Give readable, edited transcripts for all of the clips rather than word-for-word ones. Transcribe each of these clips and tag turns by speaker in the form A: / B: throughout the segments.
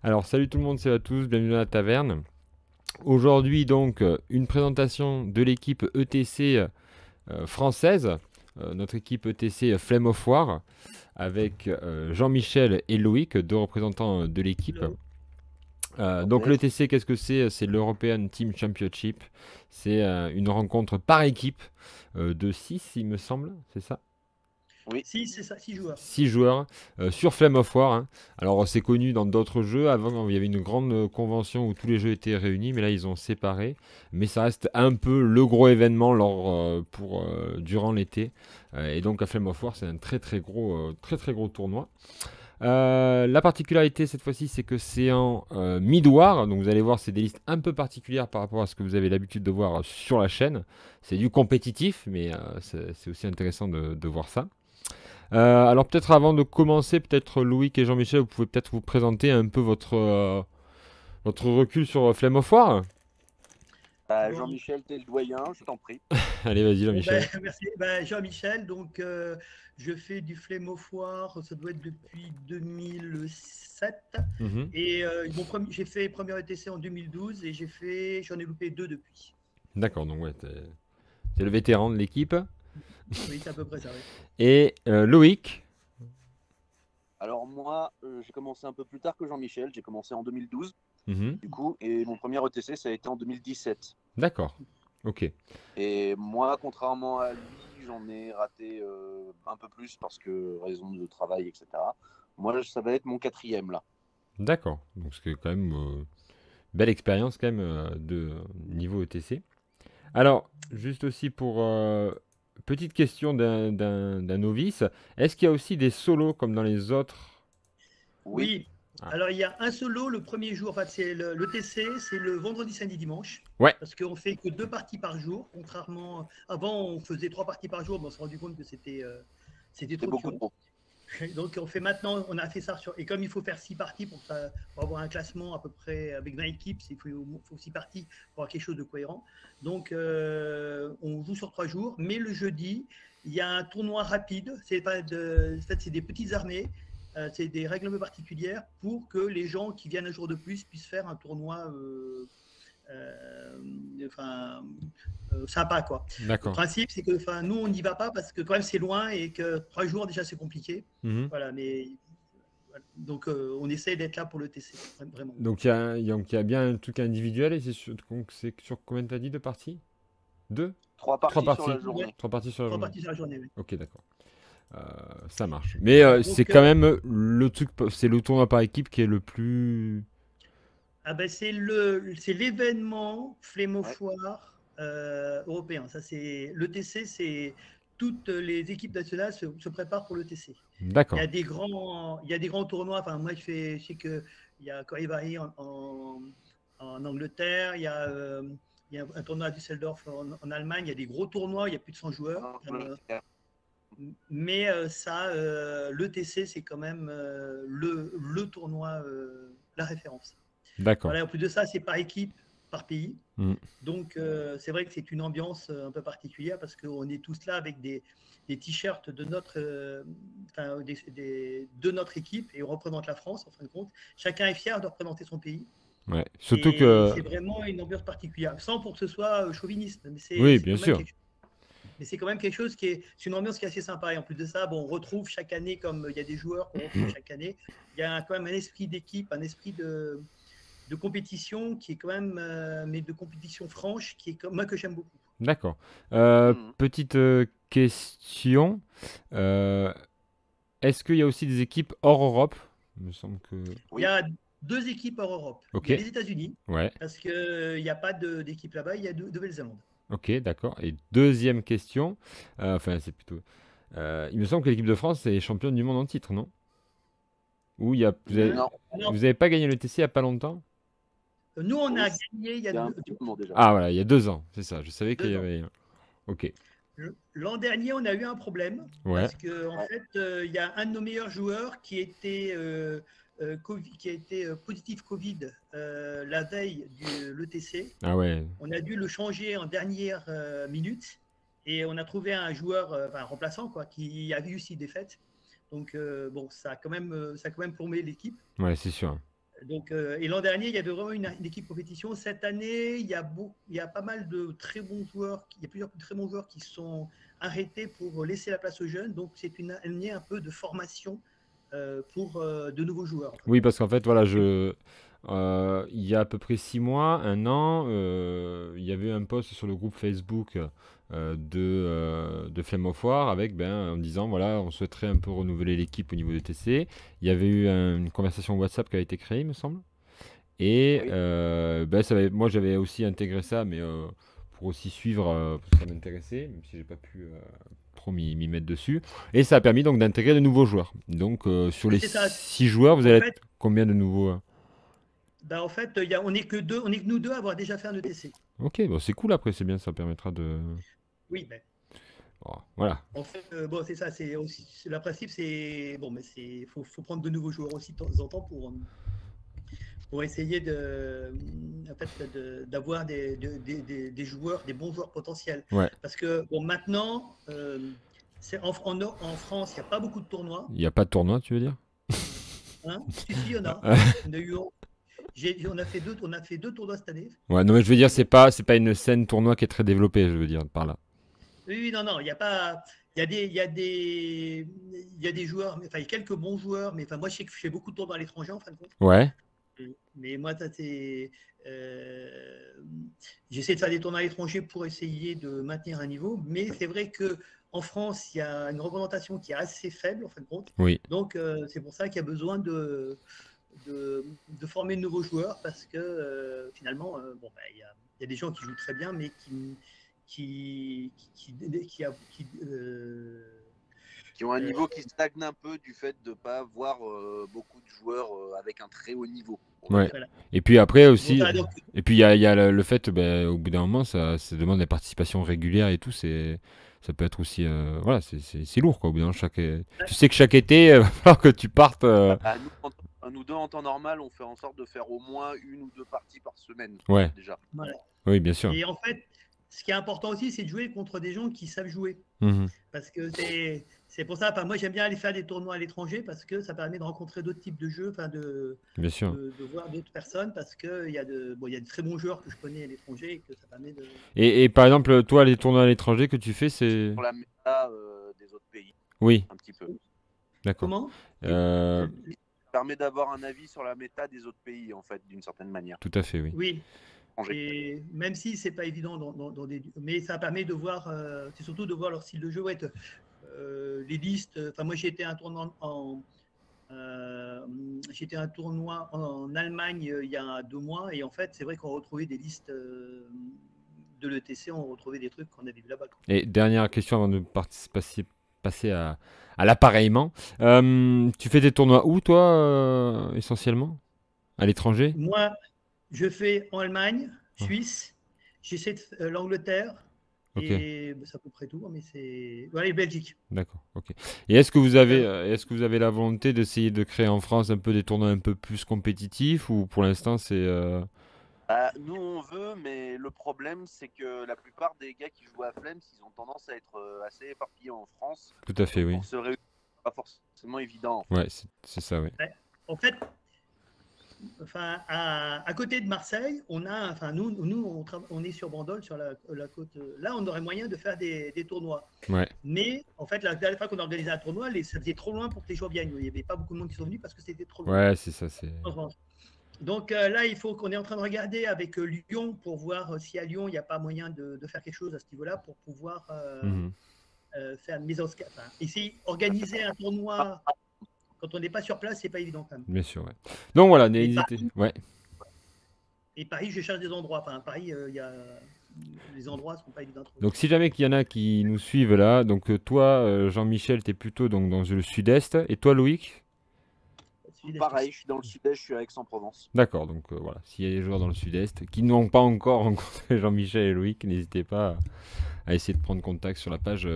A: Alors salut tout le monde, salut à tous, bienvenue dans la taverne. Aujourd'hui donc une présentation de l'équipe ETC française, notre équipe ETC Flame of War, avec Jean-Michel et Loïc, deux représentants de l'équipe. Donc l'ETC, qu'est-ce que c'est? C'est l'European Team Championship. C'est une rencontre par équipe de 6, il me semble, c'est ça?
B: Oui, si, c'est ça, 6 joueurs.
A: 6 joueurs sur Flame of War. Hein. Alors c'est connu dans d'autres jeux. Avant, il y avait une grande convention où tous les jeux étaient réunis, mais là ils ont séparé. Mais ça reste un peu le gros événement durant l'été. Et donc à Flame of War, c'est un très gros tournoi. La particularité cette fois-ci, c'est que c'est en mid-war. Donc vous allez voir, c'est des listes un peu particulières par rapport à ce que vous avez l'habitude de voir sur la chaîne. C'est du compétitif, mais c'est aussi intéressant de voir ça. Alors peut-être avant de commencer, peut-être Loïc et Jean-Michel, vous pouvez peut-être vous présenter un peu votre recul sur Flame of War.
B: Jean-Michel, t'es le doyen, je t'en prie.
A: Allez, vas-y Jean-Michel.
C: Merci. Jean-Michel, donc je fais du Flame of War, ça doit être depuis 2007. Et j'ai fait première ETC en 2012 et j'en ai loupé 2 depuis.
A: D'accord, donc ouais, t'es le vétéran de l'équipe.
C: Oui, c'est à peu près ça, oui.
A: Et Loïc?
B: Alors moi, j'ai commencé un peu plus tard que Jean-Michel, j'ai commencé en 2012, du coup, et mon premier ETC, ça a été en 2017.
A: D'accord, ok.
B: Et moi, contrairement à lui, j'en ai raté un peu plus parce que raison de travail, etc. Moi, ça va être mon 4e, là.
A: D'accord, donc c'est quand même belle expérience quand même de niveau ETC. Alors, juste aussi pour... petite question d'un novice. Est-ce qu'il y a aussi des solos comme dans les autres?
C: Oui. Alors, il y a un solo le premier jour. En fait, c'est l'ETC, c'est le vendredi, samedi, dimanche.
A: Ouais.
C: Parce qu'on fait que 2 parties par jour. Contrairement. Avant, on faisait 3 parties par jour, mais on s'est rendu compte que c'était trop. Donc, on a fait ça et comme il faut faire 6 parties pour avoir un classement à peu près avec 20 équipes, il faut 6 parties pour avoir quelque chose de cohérent. Donc, on joue sur 3 jours, mais le jeudi, il y a un tournoi rapide. En fait, c'est des petites armées, c'est des règles un peu particulières pour que les gens qui viennent un jour de plus puissent faire un tournoi sympa, quoi.
A: D'accord.
C: Le principe, c'est que nous, on n'y va pas parce que quand même c'est loin et que 3 jours déjà c'est compliqué. Voilà, mais donc on essaie d'être là pour le TC, vraiment.
A: Donc il y a bien un truc individuel et c'est sur combien t'as dit de parties? 2?
B: 3 parties sur la journée.
A: 3 parties sur la journée.
C: 3 parties sur la journée, oui.
A: Ok, d'accord. Ça marche. Mais c'est quand même le truc, c'est le tournoi par équipe qui est le plus...
C: c'est l'événement Flame of War européen. Ça, c'est l'ETC, c'est toutes les équipes nationales se préparent pour l'ETC.
A: D'accord.
C: Il y a des grands tournois. Enfin, moi, je sais que il y a Corrivari en Angleterre, il y a un tournoi à Düsseldorf en Allemagne. Il y a des gros tournois. Il y a plus de 100 joueurs. Mais l'ETC, c'est quand même le tournoi, la référence.
A: D'accord.
C: Voilà, en plus de ça, c'est par équipe, par pays. Donc, c'est vrai que c'est une ambiance un peu particulière parce qu'on est tous là avec des t-shirts de notre équipe et on représente la France, en fin de compte. Chacun est fier de représenter son pays.
A: Ouais, surtout que...
C: C'est vraiment une ambiance particulière, sans pour que ce soit chauviniste. Mais
A: oui, bien sûr.
C: Mais c'est quand même quelque chose c'est une ambiance qui est assez sympa. Et en plus de ça, on retrouve chaque année, comme il y a des joueurs qu'on retrouve chaque année, il y a quand même un esprit d'équipe, un esprit de compétition qui est quand même, mais de compétition franche, qui est moi que j'aime beaucoup.
A: D'accord. Petite question. Est-ce qu'il y a aussi des équipes hors Europe? Il me semble que...
C: Il y a 2 équipes hors Europe.
A: Okay.
C: Il y a les États-Unis,
A: ouais.
C: Parce qu'il n'y a pas d'équipe là-bas, il y a de Nouvelle-Zélande.
A: Ok, d'accord. Et deuxième question, c'est plutôt... il me semble que l'équipe de France est championne du monde en titre, non? Ou vous n'avez pas gagné le TC il n'y a pas longtemps?
C: Nous, on a gagné il y a 2 ans.
A: Ah voilà, il y a 2 ans, c'est ça. Je savais qu'il y avait... Ok.
C: L'an dernier, on a eu un problème
A: Ouais.
C: parce que en fait, il y a un de nos meilleurs joueurs qui était qui a été positif Covid la veille de l'ETC.
A: Ah ouais.
C: On a dû le changer en dernière minute et on a trouvé un joueur, un remplaçant quoi, qui avait eu 6 défaites. Donc bon, ça a quand même plombé l'équipe.
A: Ouais, c'est sûr.
C: Donc, et l'an dernier, il y avait vraiment une équipe compétition. Cette année, il y a pas mal de très bons joueurs. Il y a plusieurs très bons joueurs qui sont arrêtés pour laisser la place aux jeunes. Donc, c'est une année un peu de formation pour de nouveaux joueurs.
A: Oui, parce qu'en fait, voilà, il y a à peu près 6 mois, un an, il y avait un post sur le groupe Facebook de Flame of War en disant, voilà, on souhaiterait un peu renouveler l'équipe au niveau des TC. Il y avait eu une conversation WhatsApp qui a été créée, il me semble. Et moi, j'avais aussi intégré ça, mais pour aussi suivre, parce que ça m'intéressait, même si j'ai pas pu trop m'y mettre dessus. Et ça a permis donc d'intégrer de nouveaux joueurs. Donc, sur les 6 joueurs, vous allez être combien de nouveaux
C: en fait, on n'est que nous deux à avoir déjà fait un ETC.
A: Ok, bon, c'est cool après, c'est bien, ça permettra de.
C: Oui, mais.
A: Oh, voilà.
C: En fait, bon, c'est ça, c'est aussi le principe, c'est bon, mais faut prendre de nouveaux joueurs aussi de temps en temps pour essayer d'avoir des joueurs, des bons joueurs potentiels.
A: Ouais.
C: Parce que bon, maintenant, en France, il n'y a pas beaucoup de tournois.
A: Il n'y a pas de tournoi, tu veux dire?
C: Hein? Si, il y en a. On a fait deux tournois cette année.
A: Ouais, non, mais je veux dire, c'est pas une scène tournoi qui est très développée, je veux dire, par là.
C: Oui, non, il n'y a pas. Il y a des joueurs, enfin, il y a quelques bons joueurs, mais enfin, moi, je sais que je fais beaucoup de tournois à l'étranger, en fin de compte.
A: Ouais.
C: Mais moi, j'essaie de faire des tournois à l'étranger pour essayer de maintenir un niveau. Mais c'est vrai qu'en France, il y a une représentation qui est assez faible, en fin de compte.
A: Oui.
C: Donc, c'est pour ça qu'il y a besoin de former de nouveaux joueurs parce que finalement, il y a des gens qui jouent très bien, mais qui
B: ont un niveau qui stagne un peu du fait de ne pas avoir beaucoup de joueurs avec un très haut niveau.
A: Ouais. Voilà. Et puis après aussi, et puis il y a le fait, au bout d'un moment, ça demande des participations régulières et tout, ça peut être aussi, voilà, c'est lourd quoi. Au bout d'un moment, tu sais que chaque été, il va falloir que tu partes.
B: Nous deux, en temps normal, on fait en sorte de faire au moins 1 ou 2 parties par semaine.
A: Ouais.
B: Déjà.
C: Voilà.
A: Oui, bien sûr.
C: Et en fait, ce qui est important aussi, c'est de jouer contre des gens qui savent jouer. Parce que c'est pour ça, moi j'aime bien aller faire des tournois à l'étranger parce que ça permet de rencontrer d'autres types de jeux,
A: bien sûr.
C: De voir d'autres personnes parce qu'il y a de très bons joueurs que je connais à l'étranger et que ça permet de.
A: Et par exemple, toi, les tournois à l'étranger que tu fais, c'est.
B: Pour la méta des autres pays.
A: Oui.
B: Un petit peu.
A: D'accord.
C: Comment
B: Ça permet d'avoir un avis sur la méta des autres pays, en fait, d'une certaine manière.
A: Tout à fait, oui.
C: Oui. Et même si c'est pas évident mais ça permet de voir, c'est surtout de voir leur style de jeu, les listes. Enfin, moi j'ai été à un tournoi en Allemagne il y a 2 mois et en fait c'est vrai qu'on retrouvait des listes de l'ETC, on retrouvait des trucs qu'on avait vu là-bas.
A: Et dernière question avant de passer à l'appareillement. Tu fais des tournois où toi essentiellement? À l'étranger?
C: Moi, je fais en Allemagne, Suisse, j'essaie de l'Angleterre, et c'est à peu près tout, mais c'est. Voilà, et Belgique.
A: D'accord, ok. Et est-ce que vous avez la volonté d'essayer de créer en France un peu des tournois un peu plus compétitifs ou pour l'instant c'est.
B: Nous on veut, mais le problème c'est que la plupart des gars qui jouent à Flames, ils ont tendance à être assez éparpillés en France.
A: Tout à fait, oui.
B: Pour se réunir, c'est pas forcément évident.
A: En fait. Ouais, c'est ça, oui.
C: Ouais. En fait. Enfin, à côté de Marseille, nous on est sur Bandol, sur la côte. Là, on aurait moyen de faire des tournois.
A: Ouais.
C: Mais en fait, la dernière fois qu'on a organisé un tournoi, ça faisait trop loin pour que les joueurs viennent. Il n'y avait pas beaucoup de monde qui sont venus parce que c'était trop loin.
A: Ouais, c'est ça.
C: Donc là, il faut qu'on est en train de regarder avec Lyon pour voir si à Lyon, il n'y a pas moyen de faire quelque chose à ce niveau-là pour pouvoir faire une mise en scale. Enfin, ici, organiser un tournoi. Quand on n'est pas sur place, c'est pas évident quand même.
A: Bien sûr, ouais. Donc voilà, n'hésitez. Ouais.
C: Et Paris, je cherche des endroits. Enfin, Paris, les endroits ne sont pas évidents.
A: Donc si jamais qu'il y en a qui nous suivent là, donc toi, Jean-Michel, tu es plutôt donc, dans le sud-est. Et toi, Loïc?
C: Sud-Est
B: Pareil,
C: aussi.
B: je suis dans le sud-est, je suis à Aix-en-Provence.
A: D'accord, donc voilà, s'il y a des joueurs dans le sud-est qui n'ont pas encore rencontré Jean-Michel et Loïc, n'hésitez pas à essayer de prendre contact sur la page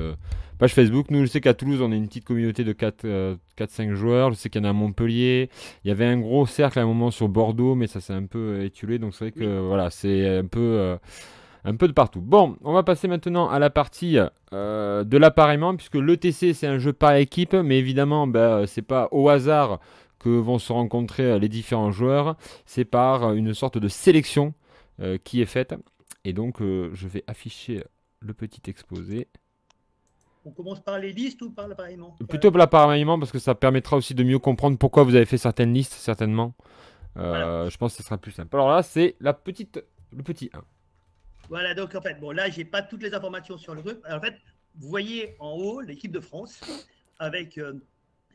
A: Facebook. Nous, je sais qu'à Toulouse, on a une petite communauté de 4-5 joueurs. Je sais qu'il y en a à Montpellier. Il y avait un gros cercle à un moment sur Bordeaux, mais ça s'est un peu étiolé. Donc c'est vrai que voilà, c'est un peu de partout. Bon, on va passer maintenant à la partie de l'appareillement, puisque l'ETC, c'est un jeu par équipe, mais évidemment, c'est pas au hasard que vont se rencontrer les différents joueurs. C'est par une sorte de sélection qui est faite. Et donc, je vais afficher le petit exposé.
C: On commence par les listes ou par l'appareillement?
A: Plutôt par l'appareillement, parce que ça permettra aussi de mieux comprendre pourquoi vous avez fait certaines listes, certainement.
C: Voilà.
A: Je pense que ce sera plus simple. Alors là, c'est le petit 1.
C: Voilà, donc en fait, bon, là, j'ai pas toutes les informations sur le truc. En fait, vous voyez en haut l'équipe de France avec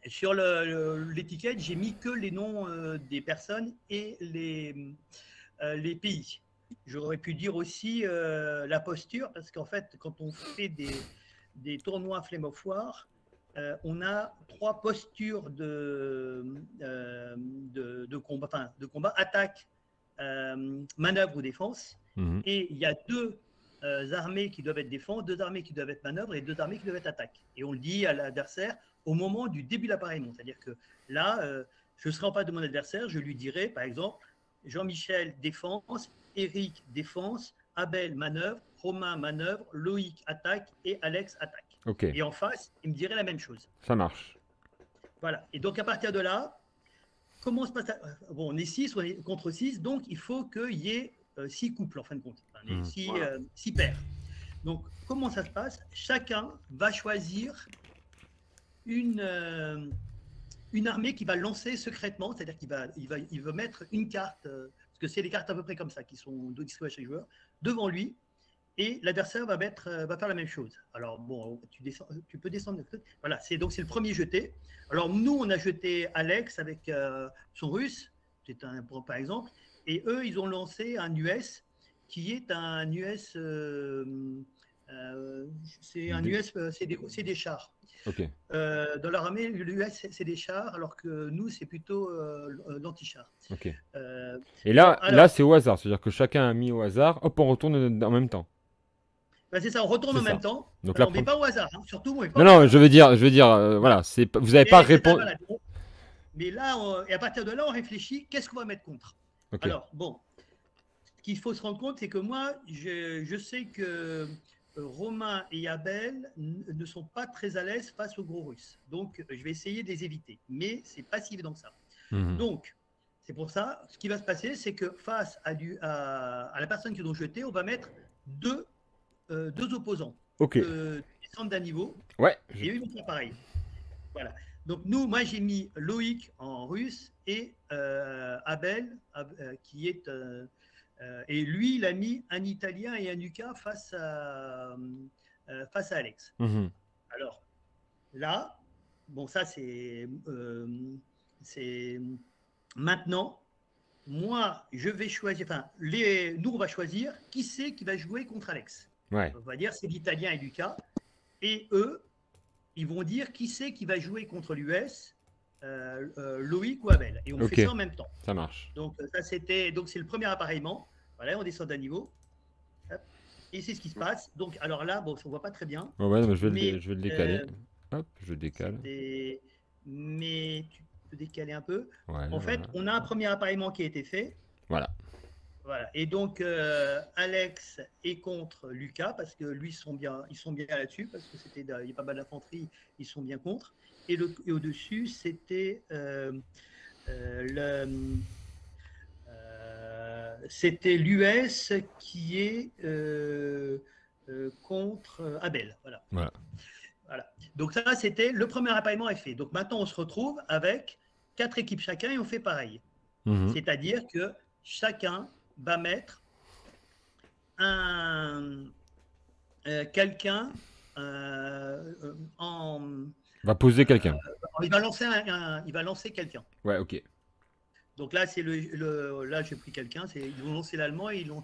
C: sur l'étiquette, j'ai mis que les noms des personnes et les pays. J'aurais pu dire aussi la posture, parce qu'en fait, quand on fait des tournois Flame of War, on a 3 postures de combat, enfin, de combat, attaque, manœuvre ou défense. Et il y a 2 armées qui doivent être défense, 2 armées qui doivent être manœuvre et 2 armées qui doivent être attaque. Et on le dit à l'adversaire au moment du début de l'appareillement. C'est-à-dire que là, je serai en face de mon adversaire, je lui dirai, par exemple, Jean-Michel défense, Eric défense, Abel manœuvre, Romain manœuvre, Loïc attaque et Alex attaque.
A: Okay.
C: Et en face, il me dirait la même chose.
A: Ça marche.
C: Voilà. Et donc à partir de là, comment se passe bon, on est 6, on est contre 6, donc il faut qu'il y ait 6 couples en fin de compte, enfin, 6 paires. Donc comment ça se passe? Chacun va choisir une armée qui va lancer secrètement, c'est-à-dire qu'il va mettre une carte, parce que c'est des cartes à peu près comme ça, qui sont distribuées à chaque joueur, devant lui, et l'adversaire va faire la même chose. Alors bon, tu peux descendre. Voilà, donc c'est le premier jeté. Alors nous, on a jeté Alex avec son russe, c'est par exemple, et eux, ils ont lancé un US qui est un US, c'est des chars.
A: Okay.
C: Dans leur armée, l'US, c'est des chars, alors que nous, c'est plutôt l'anti-char.
A: Okay. Et là c'est au hasard, c'est-à-dire que chacun a mis au hasard, hop, on retourne en même temps.
C: Ben c'est ça, on retourne en même temps.
A: Donc
C: on ne met pas au hasard, hein, surtout.
A: Non, je veux dire, voilà, vous n'avez pas répondu.
C: Voilà. Mais là, et à partir de là, on réfléchit, qu'est-ce qu'on va mettre contre? Okay. Alors, bon, ce qu'il faut se rendre compte, c'est que moi, je sais que Romain et Abel ne sont pas très à l'aise face aux gros Russes. Donc, je vais essayer de les éviter. Mais ce n'est pas si évident que ça. Donc, c'est pour ça, ce qui va se passer, c'est que face à la personne qu'ils ont jetée, on va mettre deux opposants.
A: Ok.
C: Descendre d'un niveau.
A: Ouais.
C: Et eux, ils vont faire pareil. Voilà. Donc, moi, j'ai mis Loïc en russe et Abel, qui est... et lui, il a mis un Italien et un UK face à Alex. Alors, là, bon, ça, c'est maintenant, moi, je vais choisir, enfin, nous, on va choisir qui c'est qui va jouer contre Alex.
A: Ouais.
C: On va dire c'est l'Italien et Lucas. Et eux, ils vont dire qui c'est qui va jouer contre l'US, Loïc ou Abel. Et on fait ça en même temps.
A: Ça marche.
C: Donc, ça, c'est le premier appareillement. Voilà, on descend d'un niveau. Hop. Et c'est ce qui se passe. Donc, alors là, bon, on ne voit pas très bien.
A: Ouais, mais je vais le décaler. Hop, je décale.
C: Mais tu peux décaler un peu.
A: Ouais,
C: en fait, on a un premier appareillement qui a été fait.
A: Voilà.
C: Voilà. Et donc, Alex est contre Lucas parce que lui, ils sont bien là-dessus parce que il y a pas mal d'infanterie, ils sont bien contre. Et au-dessus, c'était c'était l'US qui est contre Abel. Voilà. Donc ça, c'était le premier appareillement est fait. Donc maintenant, on se retrouve avec 4 équipes chacun et on fait pareil. C'est-à-dire que chacun va mettre quelqu'un
A: va poser quelqu'un.
C: Il va lancer quelqu'un.
A: Ouais, ok.
C: Donc là, là j'ai pris quelqu'un. Ils ont lancé l'allemand et nous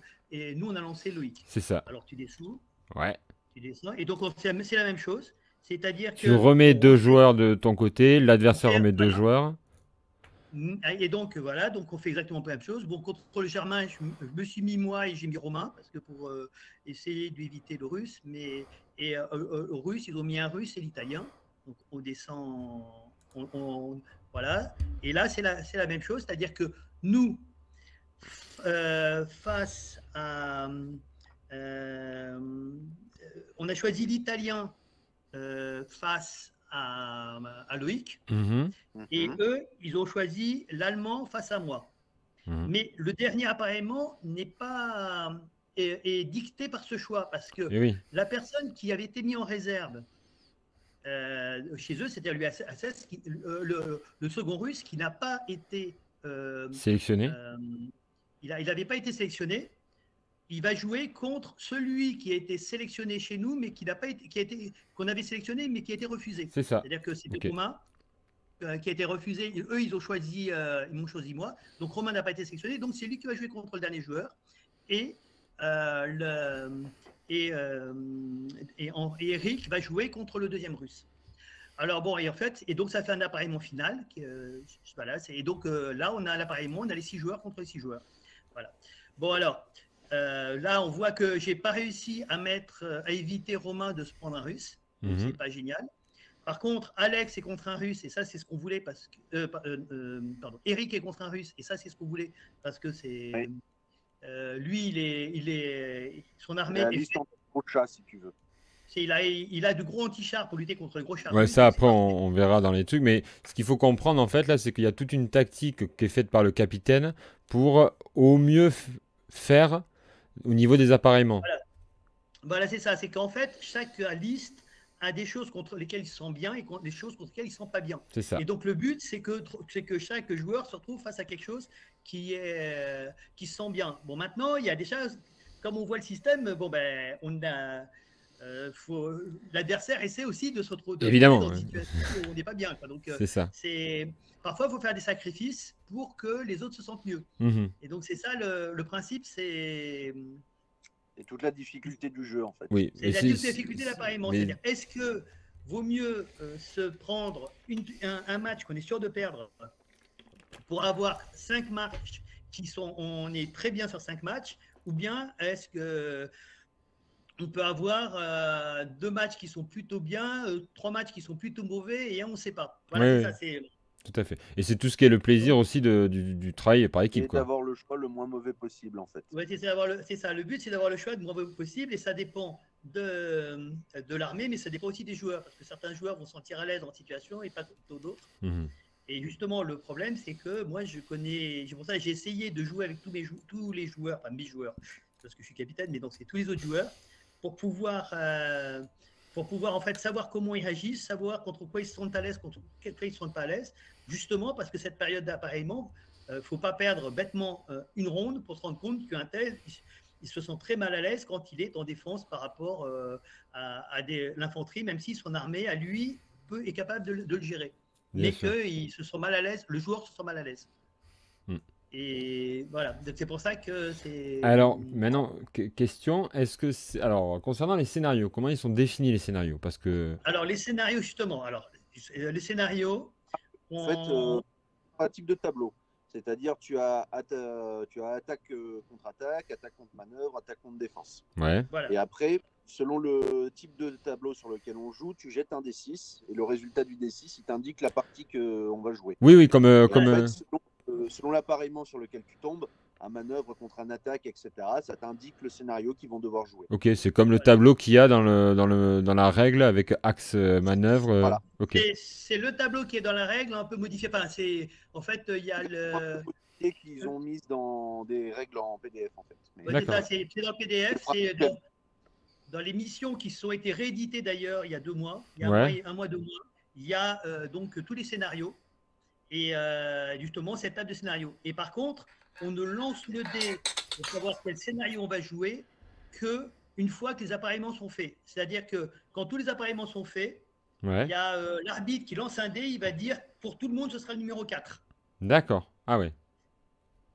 C: on a lancé Loïc.
A: C'est ça.
C: Alors tu descends.
A: Ouais.
C: Tu descends et donc c'est la même chose. C'est-à-dire que
A: tu remets 2 joueurs de ton côté, l'adversaire remet 2 joueurs.
C: Et donc, voilà, donc on fait exactement la même chose. Bon, contre le germain, je me suis mis moi et j'ai mis Romain, parce que pour essayer d'éviter le russe. Et au russe, ils ont mis un russe et l'italien. Donc, on descend, voilà. Et là, c'est la même chose, c'est-à-dire que nous, face à. On a choisi l'italien face à Loïc. Et eux, ils ont choisi l'allemand face à moi. Mais le dernier appareillement n'est pas est dicté par ce choix, parce que la personne qui avait été mise en réserve chez eux, c'était l'UASS, le second russe qui n'a pas été
A: sélectionné.
C: Il n'avait pas été sélectionné. Il va jouer contre celui qui a été sélectionné chez nous, mais qu'on avait sélectionné, mais qui a été refusé.
A: C'est ça.
C: C'est-à-dire que c'était Romain qui a été refusé. Eux, ils m'ont choisi moi. Donc Romain n'a pas été sélectionné. Donc c'est lui qui va jouer contre le dernier joueur. Et Eric va jouer contre le deuxième russe. Alors bon, et en fait, et donc ça fait un appareillement final. Voilà, et donc là, on a l'appareillement, on a les 6 joueurs contre les 6 joueurs. Voilà. Bon alors, là, on voit que j'ai pas réussi à éviter Romain de se prendre un russe. Donc c'est pas génial. Par contre, Alex est contre un russe, et ça, c'est ce qu'on voulait, parce que. Pardon, Eric est contre un russe, et ça, c'est ce qu'on voulait, parce que c'est. Oui. Lui, son armée.
B: La liste en gros chat, si tu veux.
C: Il a de gros anti-chars pour lutter contre les gros chars.
A: Ouais, ça, après, on verra dans les trucs. Mais ce qu'il faut comprendre, en fait, là, c'est qu'il y a toute une tactique qui est faite par le capitaine pour au mieux faire au niveau des appareillements.
C: Voilà, c'est ça. C'est qu'en fait, chaque liste a des choses contre lesquelles ils sont bien et des choses contre lesquelles ils ne sont pas bien.
A: C'est ça.
C: Et donc, le but, c'est que chaque joueur se retrouve face à quelque chose qui se sent bien. Bon, maintenant, il y a déjà, comme on voit le système, bon, ben, on a. L'adversaire essaie aussi de se retrouver dans une situation où on n'est pas bien. Quoi. Donc,
A: c'est ça.
C: Parfois, il faut faire des sacrifices pour que les autres se sentent mieux. Et donc, c'est ça le principe, c'est.
B: Et toute la difficulté du jeu, en fait.
C: Oui, c'est la difficulté de l'appareillement. C'est-à-dire, est-ce que vaut mieux se prendre un match qu'on est sûr de perdre pour avoir 5 matchs on est très bien sur 5 matchs, ou bien est-ce que on peut avoir 2 matchs qui sont plutôt bien, 3 matchs qui sont plutôt mauvais, et on ne sait pas. Voilà,
A: oui,
C: ça, c'est.
A: Tout à fait. Et c'est tout ce qui est le plaisir aussi du travail par équipe.
B: Et d'avoir le choix le moins mauvais possible, en fait.
C: Oui, c'est ça. Le but, c'est d'avoir le choix le moins mauvais possible, et ça dépend de l'armée, mais ça dépend aussi des joueurs, parce que certains joueurs vont se sentir à l'aise dans la situation et pas d'autres. Et justement, le problème, c'est que moi, c'est pour ça que j'ai essayé de jouer avec tous les joueurs, enfin mes joueurs, parce que je suis capitaine, mais donc c'est tous les autres joueurs, pour pouvoir en fait savoir comment ils réagissent, savoir contre quoi ils se sentent à l'aise, contre quoi ils ne se sentent pas à l'aise, justement parce que cette période d'appareillement, il ne faut pas perdre bêtement une ronde pour se rendre compte qu'un tel, il se sent très mal à l'aise quand il est en défense par rapport à l'infanterie, même si son armée, à lui, est capable de le gérer. Mais qu'il se sent mal à l'aise, le joueur se sent mal à l'aise. Et voilà, c'est pour ça que c'est.
A: Alors, maintenant, question, alors, concernant les scénarios, comment ils sont définis les scénarios? Parce que.
C: Alors, les scénarios, justement, les scénarios.
B: En fait, un type de tableau. C'est-à-dire, tu as attaque contre-attaque, attaque contre manœuvre, attaque contre défense.
A: Ouais.
C: Voilà.
B: Et après, selon le type de tableau sur lequel on joue, tu jettes un D6 et le résultat du D6, il t'indique la partie qu'on va jouer.
A: Oui, comme.
B: En fait, selon l'appareillement sur lequel tu tombes, un manœuvre contre un attaque, etc., ça t'indique le scénario qu'ils vont devoir jouer.
A: Ok, c'est comme le tableau qu'il y a dans la règle avec axe manœuvre.
B: Voilà.
A: Okay.
C: C'est le tableau qui est dans la règle, un peu modifié. Enfin, en fait, il y a le.
B: Qu'ils ont mis dans des règles en PDF, en fait.
C: Mais c'est dans le PDF, c'est dans les missions qui ont été rééditées d'ailleurs il y a 2 mois, il y a un mois, 2 mois, il y a donc tous les scénarios. Et justement, cette table de scénario. Et par contre, on ne lance le dé pour savoir quel scénario on va jouer qu'une fois que les appareillements sont faits. C'est-à-dire que quand tous les appareillements sont faits, il y a l'arbitre qui lance un dé, il va dire pour tout le monde, ce sera le numéro 4.
A: D'accord. Ah ouais.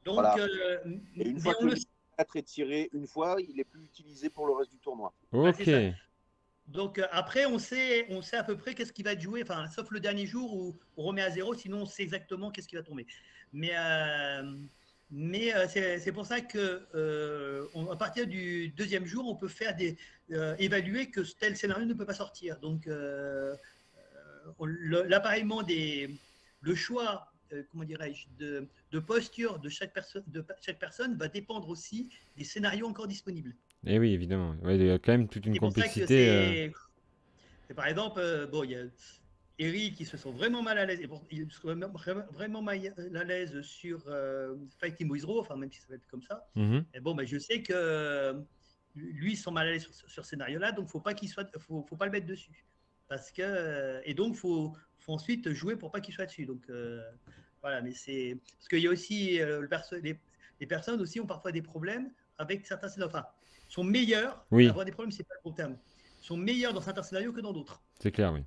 C: Donc,
B: voilà. Et une fois que le 4 est tiré, il n'est plus utilisé pour le reste du tournoi.
A: Ok.
C: Donc après, on sait à peu près qu'est-ce qui va être joué, enfin, sauf le dernier jour où on remet à zéro, sinon on sait exactement qu'est-ce qui va tomber. Mais, c'est pour ça que à partir du deuxième jour, on peut faire évaluer que tel scénario ne peut pas sortir. Donc l'appareillement le choix, comment dirais-je, de posture de chaque personne va dépendre aussi des scénarios encore disponibles.
A: Et oui, évidemment. Ouais, il y a quand même toute une
C: C'est pour ça que
A: complexité.
C: par exemple, bon, il y a Eric qui se sent vraiment mal à l'aise, ils sont vraiment mal à l'aise sur Fighting with Raw, enfin même si ça va être comme ça.
A: Mhm.
C: Et bon, je sais que lui, il se sent mal à l'aise sur ce scénario-là, donc faut pas faut pas le mettre dessus, parce que et donc faut ensuite jouer pour pas qu'il soit dessus. Donc voilà, mais c'est parce qu'il y a aussi les personnes aussi ont parfois des problèmes avec certains scénarios. Enfin, sont meilleurs.
A: Oui,
C: Avoir des problèmes, c'est pas le bon terme. Sont meilleurs dans certains scénarios que dans d'autres.
A: c'est clair, oui.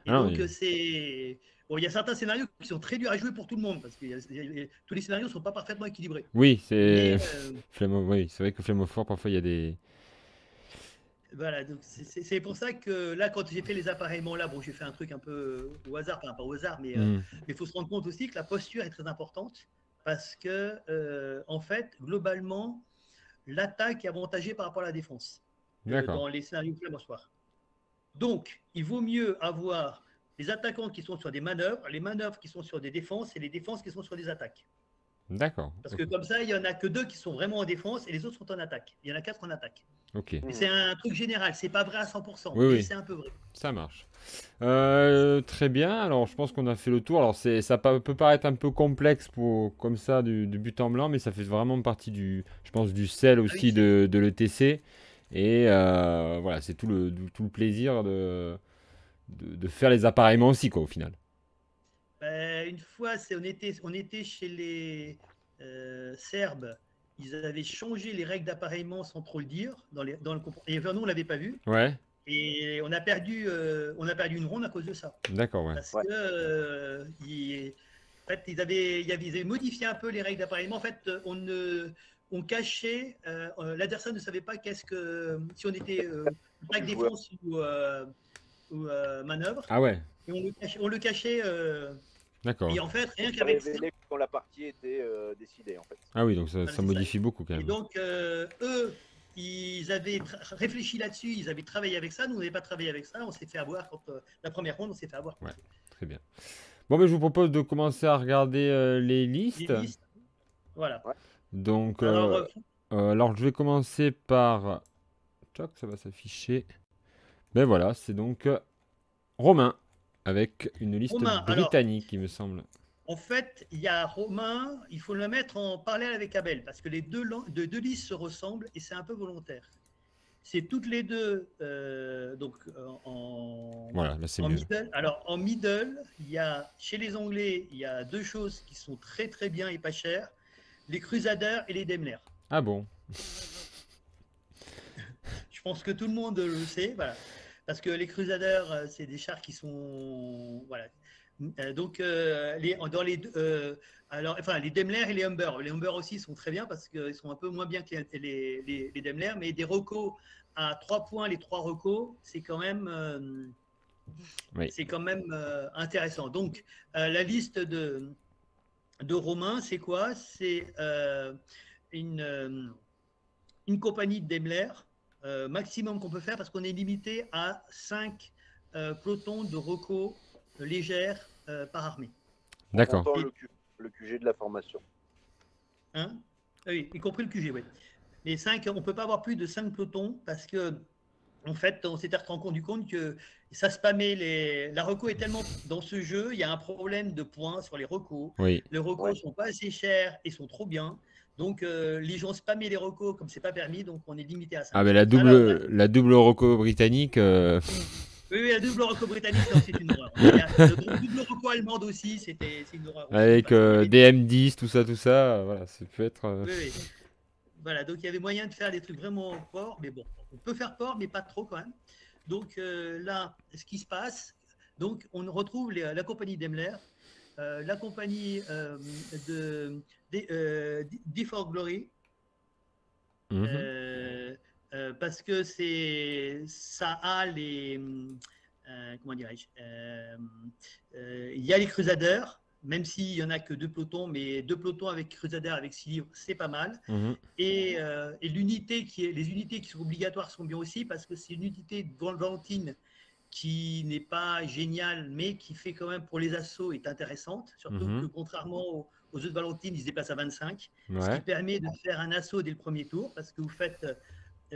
C: Et
A: Ah non,
C: donc, bon, il y a certains scénarios qui sont très durs à jouer pour tout le monde, parce que tous les scénarios ne sont pas parfaitement équilibrés.
A: oui,
C: Mais
A: oui, c'est vrai que Flemme of War, parfois, il y a des...
C: voilà, donc c'est pour ça que là, quand j'ai fait les appareillements là, bon, j'ai fait un truc un peu au hasard, enfin pas au hasard, mais
A: Mhm.
C: il faut se rendre compte aussi que la posture est très importante, parce que en fait, globalement, l'attaque est avantagée par rapport à la défense
A: D'accord.
C: dans les scénarios Flame of War. Donc, il vaut mieux avoir les attaquants qui sont sur des manœuvres, les manœuvres qui sont sur des défenses et les défenses qui sont sur des attaques.
A: D'accord.
C: Parce que
A: Ok.
C: comme ça, il n'y en a que 2 qui sont vraiment en défense et les autres sont en attaque. Il y en a 4 en attaque.
A: Ok.
C: Et c'est un truc général, c'est pas vrai à 100%,
A: Oui,
C: mais
A: oui,
C: c'est un peu vrai.
A: ça marche. Très bien. Alors, je pense qu'on a fait le tour. Alors, peut paraître un peu complexe comme ça, du but en blanc, mais ça fait vraiment partie je pense, du sel
C: Ah oui,
A: aussi de l'ETC. Et voilà, c'est tout le plaisir de faire les appareillements aussi, quoi, au final.
C: une fois, on était chez les Serbes. Ils avaient changé les règles d'appareillement sans trop le dire. Et nous, on ne l'avait pas vu.
A: Ouais,
C: Et on a perdu une ronde à cause de ça.
A: d'accord, ouais.
C: Parce que en fait, ils avaient modifié un peu les règles d'appareillement. En fait, on cachait, l'adversaire ne savait pas si on était attaque, défense ou manœuvre.
A: Ah ouais,
C: Et on le cachait.
A: d'accord.
C: Et en fait, rien
B: C'est
C: qu'avec ça.
B: révélé quand la partie était décidée, en fait.
A: Ah oui, donc ça
C: Voilà, c'est ça.
A: modifie beaucoup quand
C: Et
A: même.
C: donc, eux, ils avaient réfléchi là-dessus, ils avaient travaillé avec ça. Nous, on n'avait pas travaillé avec ça. On s'est fait avoir la première ronde, on s'est fait avoir.
A: Ouais, très bien. Bon, ben, je vous propose de commencer à regarder les
C: Les
A: listes.
C: listes, voilà.
B: Ouais.
A: Donc,
C: Alors,
A: alors, je vais commencer par... Toc, ça va s'afficher. Ben voilà, c'est donc Romain, avec une liste
C: Romain, alors,
A: britannique, il me semble.
C: en fait, il y a Romain, il faut le mettre en parallèle avec Abel, parce que les deux listes se ressemblent et c'est un peu volontaire. C'est toutes les deux
A: Voilà, là c'est
C: en
A: mieux.
C: middle. Alors, en middle, chez les Anglais, il y a 2 choses qui sont très très bien et pas chères, les Crusaders et les Daimler.
A: Ah bon?
C: Je pense que tout le monde le sait, voilà. Parce que les Crusaders, c'est des chars qui sont. Voilà. Donc, les Daimler et les Humber. Les Humber aussi sont très bien parce qu'ils sont un peu moins bien que les Daimler, mais des recos à 3 points, les 3 recos, c'est quand même,
A: Oui.
C: intéressant. Donc, la liste de Romain, c'est quoi? C'est une compagnie de Daimler. Maximum qu'on peut faire parce qu'on est limité à 5 pelotons de recos légères par armée.
A: D'accord.
B: En comptant le QG de la formation.
C: Hein? Oui, y compris le QG, oui. Les 5, on ne peut pas avoir plus de 5 pelotons parce que, en fait, on s'était rendu compte que ça spammait la reco est tellement dans ce jeu, il y a un problème de points sur les recos.
A: Oui.
C: Les recos ne sont pas assez chers et sont trop bien. Donc, les gens spammaient les recos comme c'est pas permis, donc on est limité à 5.
A: Ah, mais la double reco britannique.
C: Oui, la double reco britannique, c'est une horreur. La double reco allemande aussi, c'est une horreur. Aussi,
A: Avec DM10, tout ça, voilà, ça peut être.
C: Oui. Voilà, donc il y avait moyen de faire des trucs vraiment forts, mais bon, on peut faire fort, mais pas trop quand même. Donc là, ce qui se passe, donc on retrouve la compagnie Daimler, la compagnie D4 Glory,
A: Mhm.
C: parce que ça a les, comment dirais-je, il y a les Crusaders, même s'il y en a que 2 pelotons, mais 2 pelotons avec Crusaders avec 6 livres, c'est pas mal. Et les unités qui sont obligatoires sont bien aussi, parce que c'est une unité de Valentine qui n'est pas géniale, mais qui fait quand même pour les assauts est intéressante, surtout que contrairement aux autres Valentines, ils se déplacent à 25, ce qui permet de faire un assaut dès le premier tour, parce que vous faites,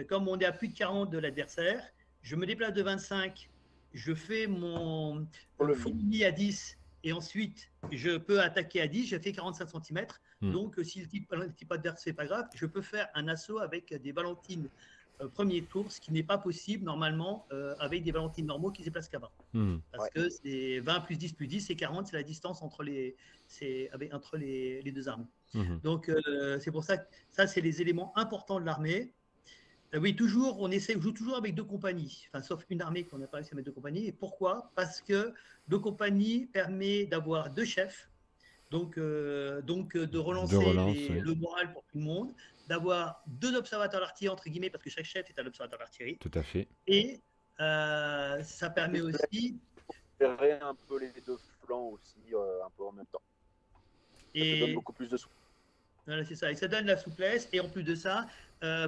C: comme on est à plus de 40 de l'adversaire, je me déplace de 25, je fais mon fourmi à 10, et ensuite je peux attaquer à 10, je fais 45 cm, donc si le type adverse c'est pas grave, je peux faire un assaut avec des Valentines premier tour, ce qui n'est pas possible normalement avec des Valentines normaux qui se déplacent qu'à 20. Parce que c'est 20 plus 10 plus 10, c'est 40, c'est la distance entre les deux armées. Donc c'est pour ça que ça, c'est les éléments importants de l'armée. Oui, toujours, on joue toujours avec 2 compagnies, enfin, sauf une armée qu'on n'a pas réussi à mettre 2 compagnies. Et pourquoi? Parce que 2 compagnies permet d'avoir 2 chefs, donc de relancer le moral pour tout le monde, d'avoir 2 observateurs d'artillerie, entre guillemets, parce que chaque chef est un observateur d'artillerie.
A: Tout à fait.
C: Et ça permet aussi
B: de gérer un peu les 2 flancs aussi, un peu en même temps. Ça te donne beaucoup plus de souplesse.
C: Voilà, c'est ça. Et ça donne la souplesse. Et en plus de ça,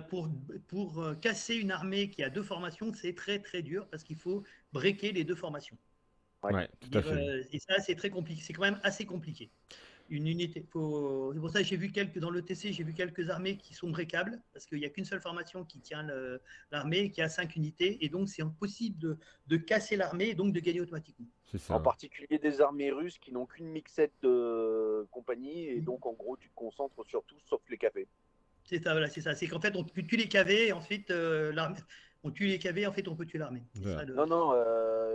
C: pour casser une armée qui a 2 formations, c'est très très dur parce qu'il faut breaker les 2 formations.
A: Ouais, tout à fait.
C: Et ça, c'est très compliqué. C'est quand même assez compliqué. Une unité. C'est pour ça que j'ai vu dans le TC, j'ai vu quelques armées qui sont breakables parce qu'il n'y a qu'une seule formation qui tient l'armée, qui a 5 unités. Et donc, c'est impossible de casser l'armée et donc de gagner automatiquement.
A: Ça.
B: En particulier des armées russes qui n'ont qu'une mixette de compagnie. Et donc, en gros, tu te concentres sur tout sauf les KV.
C: C'est ça, voilà, c'est ça. C'est qu'en fait, on tue les KV et ensuite, l'armée. On tue les KV, en fait, on peut tuer l'armée.
B: Non,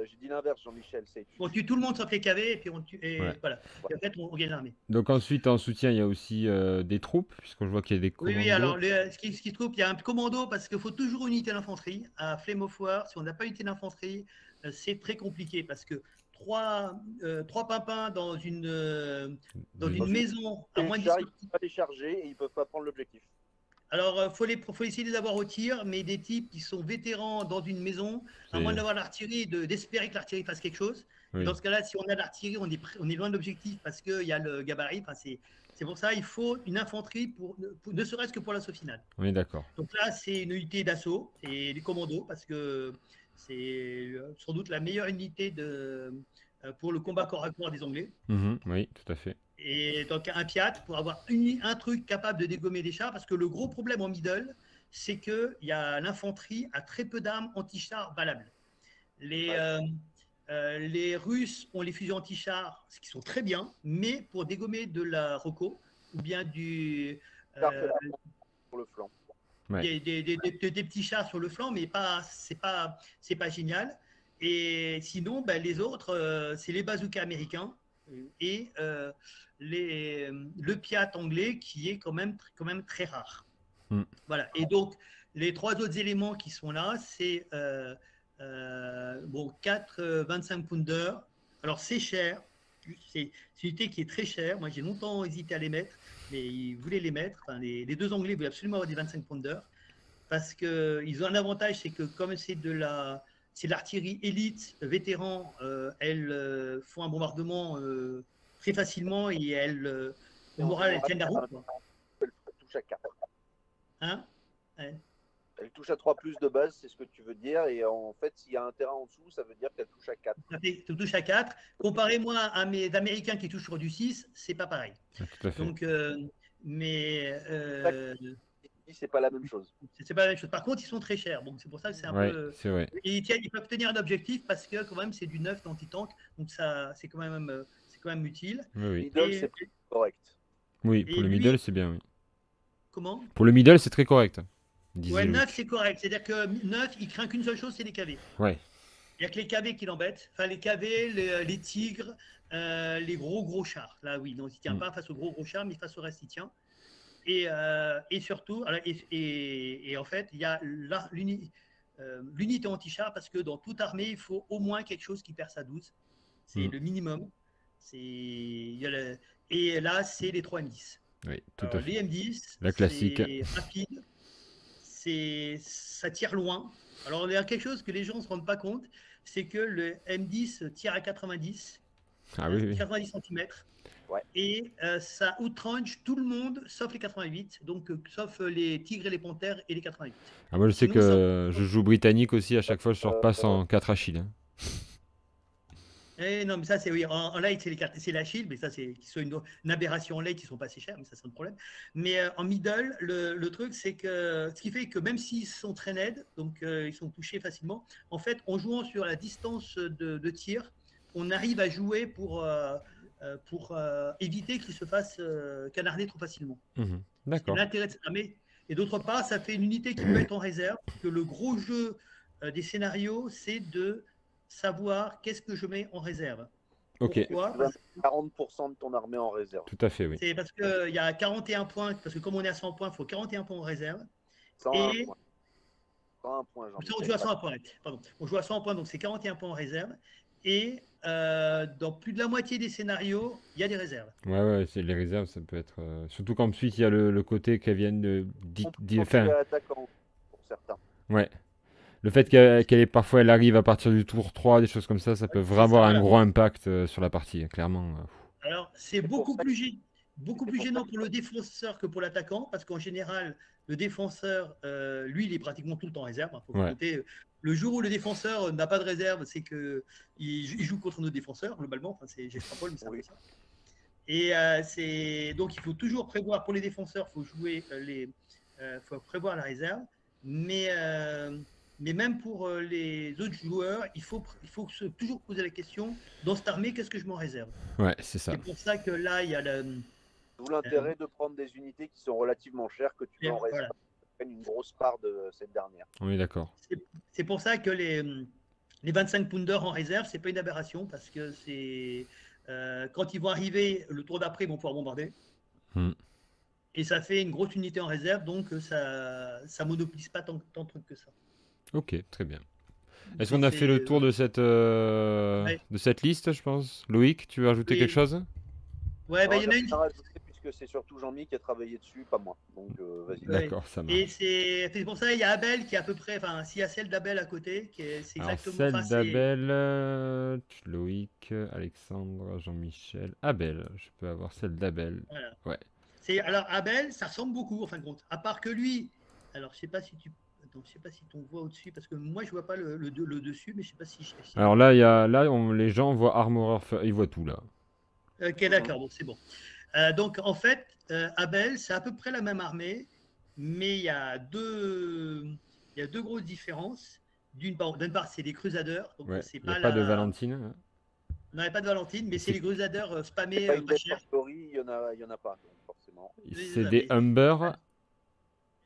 B: j'ai dit l'inverse, Jean-Michel.
C: On tue tout le monde sauf les KV et puis on tue. Voilà. Et en fait, on gagne l'armée.
A: Donc ensuite, en soutien, il y a aussi des troupes, puisque je vois qu'il y a des commandos.
C: Oui, alors, ce qui se trouve, il y a un commando parce qu'il faut toujours une unité d'infanterie. À Flame of War, si on n'a pas une unité d'infanterie, c'est très compliqué parce que 3 pimpins dans une maison, à moins de 10
B: ils ne peuvent pas les charger et ils ne peuvent pas prendre l'objectif.
C: Alors, faut essayer de les avoir au tir, mais des types qui sont vétérans dans une maison, à moins d'avoir l'artillerie, d'espérer que l'artillerie fasse quelque chose. Oui. Dans ce cas-là, si on a l'artillerie, on est loin de l'objectif parce qu'il y a le gabarit. Enfin, c'est pour ça il faut une infanterie, ne serait-ce que pour l'assaut final.
A: Oui, d'accord.
C: Donc là, c'est une unité d'assaut et des commandos parce que c'est sans doute la meilleure unité pour le combat corps à corps des Anglais.
A: Oui, tout à fait.
C: Et donc un Piat pour avoir un truc capable de dégommer des chars, parce que le gros problème en middle, c'est que l'infanterie a très peu d'armes anti-chars valables. Les Russes ont les fusils anti-chars, ce qui sont très bien, mais pour dégommer de la Roco ou bien
B: pour le flanc.
C: Des petits chars sur le flanc, mais c'est pas génial. Et sinon, les autres, c'est les bazookas américains et le Piat anglais qui est quand même très rare. Voilà. Et donc, les 3 autres éléments qui sont là, c'est 4 25 Pounder. Alors, c'est cher. C'est une unité qui est très chère. Moi, j'ai longtemps hésité à les mettre, mais ils voulaient les mettre. Enfin, les 2 Anglais voulaient absolument avoir des 25 Pounder parce qu'ils ont un avantage, c'est que comme c'est de l'artillerie élite, vétéran, elles font un bombardement très facilement et le moral, elles tiennent la route.
B: Elle touche à 4.
C: Hein?
B: Elle touche à 3 plus de base, c'est ce que tu veux dire. Et en fait, s'il y a un terrain en dessous, ça veut dire qu'elle touche à 4.
C: Elle touche à 4. Comparez-moi à mes Américains qui touchent sur du 6, c'est pas pareil.
A: Tout à fait.
C: Donc,
B: c'est pas la même chose.
C: C'est pas la même chose. Par contre, ils sont très chers. Donc, c'est pour ça que c'est un peu.
A: C'est vrai.
C: Ils peuvent tenir un objectif parce que, quand même, c'est du 9 d'anti-tank. Donc, ça, c'est quand même utile.
A: Oui.
B: Middle, c'est correct.
A: Oui, pour le middle, c'est bien. Oui.
C: Comment?
A: Pour le middle, c'est très correct.
C: Ouais, 9, c'est correct. C'est-à-dire que 9, il craint qu'une seule chose, c'est les KV.
A: Ouais.
C: Il n'y a que les KV qui l'embêtent. Enfin, les KV, les tigres, les gros chars. Là, oui, donc il ne tient pas face aux gros chars, mais face au reste, il tient. Et surtout, et en fait, il y a l'unité anti-char parce que dans toute armée, il faut au moins quelque chose qui perce à 12. C'est le minimum. Et là, c'est les 3 M10.
A: Oui, tout à fait.
C: Les M10,
A: la classique.
C: c'est rapide, ça tire loin. Alors, il y a quelque chose que les gens ne se rendent pas compte, c'est que le M10 tire à 90,
A: Ah oui, oui.
C: 90 cm.
B: Ouais.
C: Et ça outrange tout le monde, sauf les 88, donc sauf les tigres et les panthères et les 88.
A: Ah, moi, je sais
C: Sinon, ça-
A: que je joue britannique aussi, à chaque fois, je repasse en 4 Achilles. Hein.
C: Non, mais ça, c'est oui. En light, c'est l'Achille, mais ça, c'est qu'ils soient une aberration en light, ils sont pas assez chers, mais ça, c'est un problème. Mais en middle, le truc, c'est que ce qui fait que même s'ils sont très naids, donc ils sont touchés facilement, en fait, en jouant sur la distance de tir, on arrive à jouer pour éviter qu'ils se fassent canarder trop facilement.
A: Mhm.
C: C'est
A: D'accord.
C: l'intérêt de cette armée. Et d'autre part, ça fait une unité qui peut être en réserve, que le gros jeu des scénarios, c'est de savoir qu'est-ce que je mets en réserve.
A: Ok,
C: Pourquoi?
B: Tu vas mettre 40% de ton armée en réserve.
A: tout à fait, oui.
C: C'est parce qu'il y a 41 points, parce que comme on est à 100 points, il faut 41 points en réserve.
B: 101
C: Et
B: points. 101 points,
C: on
B: Jean-Michel.
C: joue à 100 points. Pardon. On joue à 100 points, donc c'est 41 points en réserve. Et dans plus de la moitié des scénarios, il y a des réserves.
A: Ouais, ouais, c'est les réserves, ça peut être. Surtout qu'ensuite, il y a le côté qu'elles viennent de.
B: On peut
A: Enfin,
B: attaquant pour certains.
A: ouais. Le fait parfois elle arrive à partir du tour 3, des choses comme ça peut vraiment avoir un
C: voilà.
A: gros impact sur la partie, clairement.
C: Alors, c'est beaucoup plus gênant pour le défenseur que pour l'attaquant, parce qu'en général, le défenseur, lui, il est pratiquement tout le temps en réserve. Faut
A: Ouais.
C: compter. Le jour où le défenseur n'a pas de réserve, c'est qu'il joue contre nos défenseurs, globalement. Enfin, j'extrapole, mais c'est un peu ça. Et donc, il faut toujours prévoir, pour les défenseurs, il faut jouer faut prévoir la réserve. Mais même pour les autres joueurs, il faut toujours poser la question, dans cette armée, qu'est-ce que je m'en réserve?
A: Ouais, c'est ça.
C: C'est pour ça que là, il y a
B: D'où l'intérêt de prendre des unités qui sont relativement chères, que tu peux en réserve.
C: voilà.
B: Ça prenne une grosse part de cette dernière.
A: On est d'accord.
C: C'est pour ça que les 25 pounders en réserve, c'est pas une aberration, parce que c'est quand ils vont arriver, le tour d'après, ils vont pouvoir bombarder. Et ça fait une grosse unité en réserve, donc ça monopolise pas tant de trucs que ça.
A: Ok, très bien. Est-ce qu'on a fait le tour de cette liste, je pense? Loïc, tu veux ajouter quelque chose?
C: Ouais, bah, il y en a une.
B: Puisque c'est surtout Jean-Mi qui a travaillé dessus, pas moi. Donc vas-y.
A: D'accord, ça marche.
C: Et c'est pour ça il y a Abel qui est à peu près. Enfin, s'il y a celle d'Abel à côté, c'est exactement.
A: Celle d'Abel, Loïc, Alexandre, Jean-Michel, Abel. Je peux avoir celle d'Abel.
C: Voilà.
A: Ouais.
C: Alors Abel, ça ressemble beaucoup en fin de compte. À part que lui, alors je sais pas si tu. Attends, je sais pas si tu vois au-dessus, parce que moi je vois pas le dessus, mais je sais pas si.
A: Alors là, les gens voient Armorer, ils voient tout là.
C: Ok, d'accord, bon, c'est bon. Donc en fait, Abel, c'est à peu près la même armée, mais il y a deux grosses différences. D'une part, c'est des Crusaders, donc
A: Ouais,
C: c'est
A: il n'y
C: pas
A: a pas de Valentine. Hein.
C: On n'avait pas de Valentine, mais c'est les Crusaders spammés
B: pas une
C: pas cher.
B: Factory, il y en a pas, donc, forcément.
A: C'est des Humber.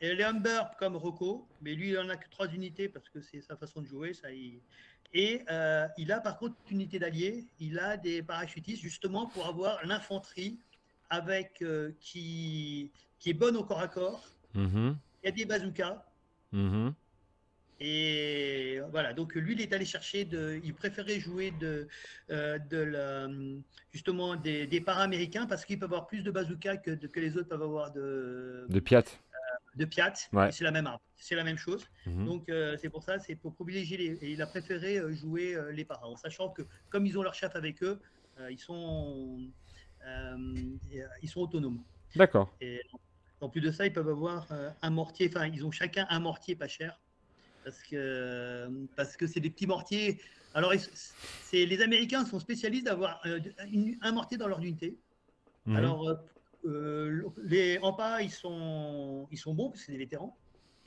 C: Et les Humber comme Rocco, mais lui il en a que 3 unités parce que c'est sa façon de jouer. Et il a par contre une unité d'alliés, il a des parachutistes justement pour avoir l'infanterie avec qui est bonne au corps à corps. Il y a des bazookas. Et voilà, donc lui, il est allé chercher, il préférait jouer justement des para-américains parce qu'ils peuvent avoir plus de bazookas que les autres peuvent avoir de
A: Piat.
C: De Piat.
A: Ouais.
C: C'est la même arme, c'est la même chose. Donc c'est pour ça, c'est pour privilégier et il a préféré jouer les paras, en sachant que comme ils ont leur chef avec eux, ils sont autonomes.
A: D'accord.
C: Et en plus de ça, ils peuvent avoir un mortier, enfin ils ont chacun un mortier pas cher. Parce que c'est des petits mortiers. Alors, les Américains sont spécialistes d'avoir un mortier dans leur unité. Alors, les Ampas, ils sont bons parce que c'est des vétérans.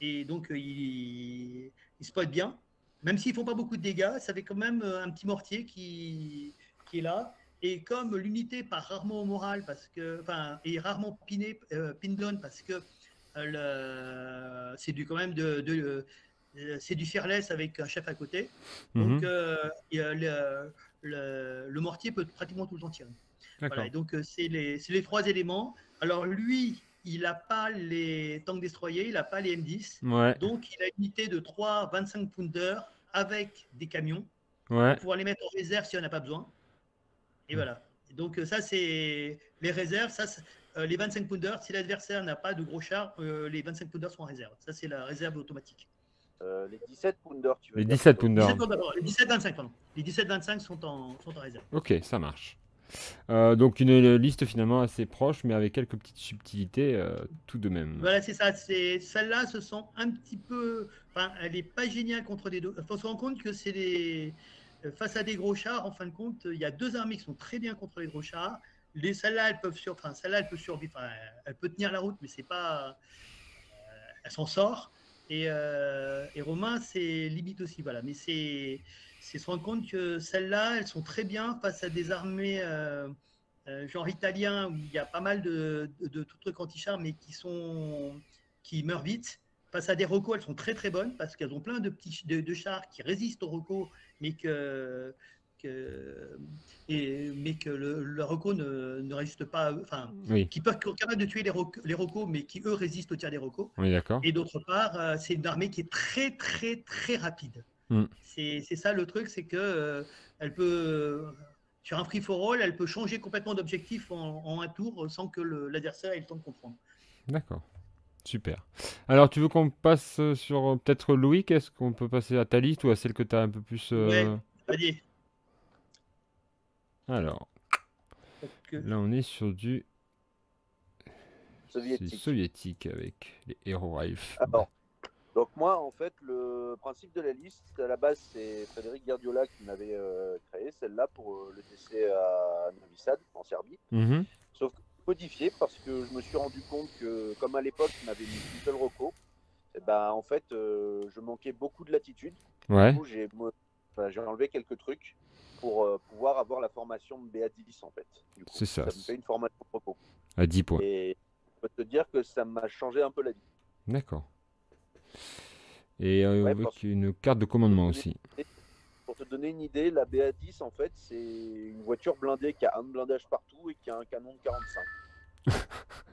C: Et donc, ils spotent bien. Même s'ils ne font pas beaucoup de dégâts, ça fait quand même un petit mortier qui est là. Et comme l'unité part rarement au moral, est rarement pin down parce que c'est quand même c'est du fearless avec un chef à côté. Donc, le mortier peut pratiquement tout le temps tirer. Voilà, et donc, c'est les 3 éléments. Alors, lui, il n'a pas les tanks destroyers, il n'a pas les M10.
A: Ouais.
C: Donc, il a une unité de 3 25 pounders avec des camions
A: pour
C: pouvoir les mettre en réserve si on n'a pas besoin. Et voilà. Donc ça, c'est les réserves. Ça, les 25 pounders, si l'adversaire n'a pas de gros chars, les 25 pounders sont en réserve. Ça, c'est la réserve automatique.
B: Les 17 pounders, tu veux
A: Les
B: dire
A: 17 pounders.
C: Les 17-25, pardon. Les 17-25 sont en réserve.
A: Ok, ça marche. Donc une liste finalement assez proche, mais avec quelques petites subtilités tout de même.
C: Voilà, c'est ça. Celles-là se sont un petit peu. Enfin, elle n'est pas géniale contre des. Il faut se rendre compte que c'est des. Face à des gros chars, en fin de compte, il y a deux armées qui sont très bien contre les gros chars. Celle-là, elles peuvent celle-là, elle peut survivre. Enfin, elle peut tenir la route, mais c'est pas. Elle s'en sort. Et Romain, c'est limite aussi. Voilà. Mais c'est se rendre compte que celles-là, elles sont très bien face à des armées genre italien, où il y a pas mal de trucs anti-chars, mais qui meurent vite. Face à des recos, elles sont très très bonnes parce qu'elles ont plein de chars qui résistent aux recos, mais que le reco ne résiste pas, enfin,
A: Oui,
C: qui peuvent être capables de tuer les recos, mais qui eux résistent au tir des recos.
A: on est d'accord.
C: Et d'autre part, c'est une armée qui est très très très rapide.
A: Mm.
C: C'est ça le truc, c'est que elle peut, sur un free for all, elle peut changer complètement d'objectif en un tour sans que l'adversaire ait le temps de comprendre.
A: D'accord. Super. Alors, tu veux qu'on passe sur peut-être Loïc? Est-ce qu'on peut passer à ta liste ou à celle que tu as un peu plus.
C: Ouais, allez.
A: Alors,
C: Donc,
A: là, on est sur du
B: soviétique.
A: c'est soviétique avec les Hero Rifle.
B: Alors, donc moi, en fait, le principe de la liste, à la base, c'est Frédéric Guardiola qui m'avait créé celle-là pour le TC à Novi Sad, en Serbie.
A: Mhm.
B: Sauf que modifié parce que je me suis rendu compte que, comme à l'époque, il m'avait mis une seule reco, et ben, en fait, je manquais beaucoup de latitude.
A: Ouais.
B: Du coup, j'ai enlevé quelques trucs pour pouvoir avoir la formation de BA10, en fait.
A: C'est ça.
B: Ça me fait une formation de reco.
A: À 10 points.
B: Et je peux te dire que ça m'a changé un peu la vie.
A: D'accord. Et
B: Ouais,
A: avec une carte de commandement aussi.
B: Pour te donner une idée, la BA10, en fait, c'est une voiture blindée qui a un blindage partout et qui a un canon de 45.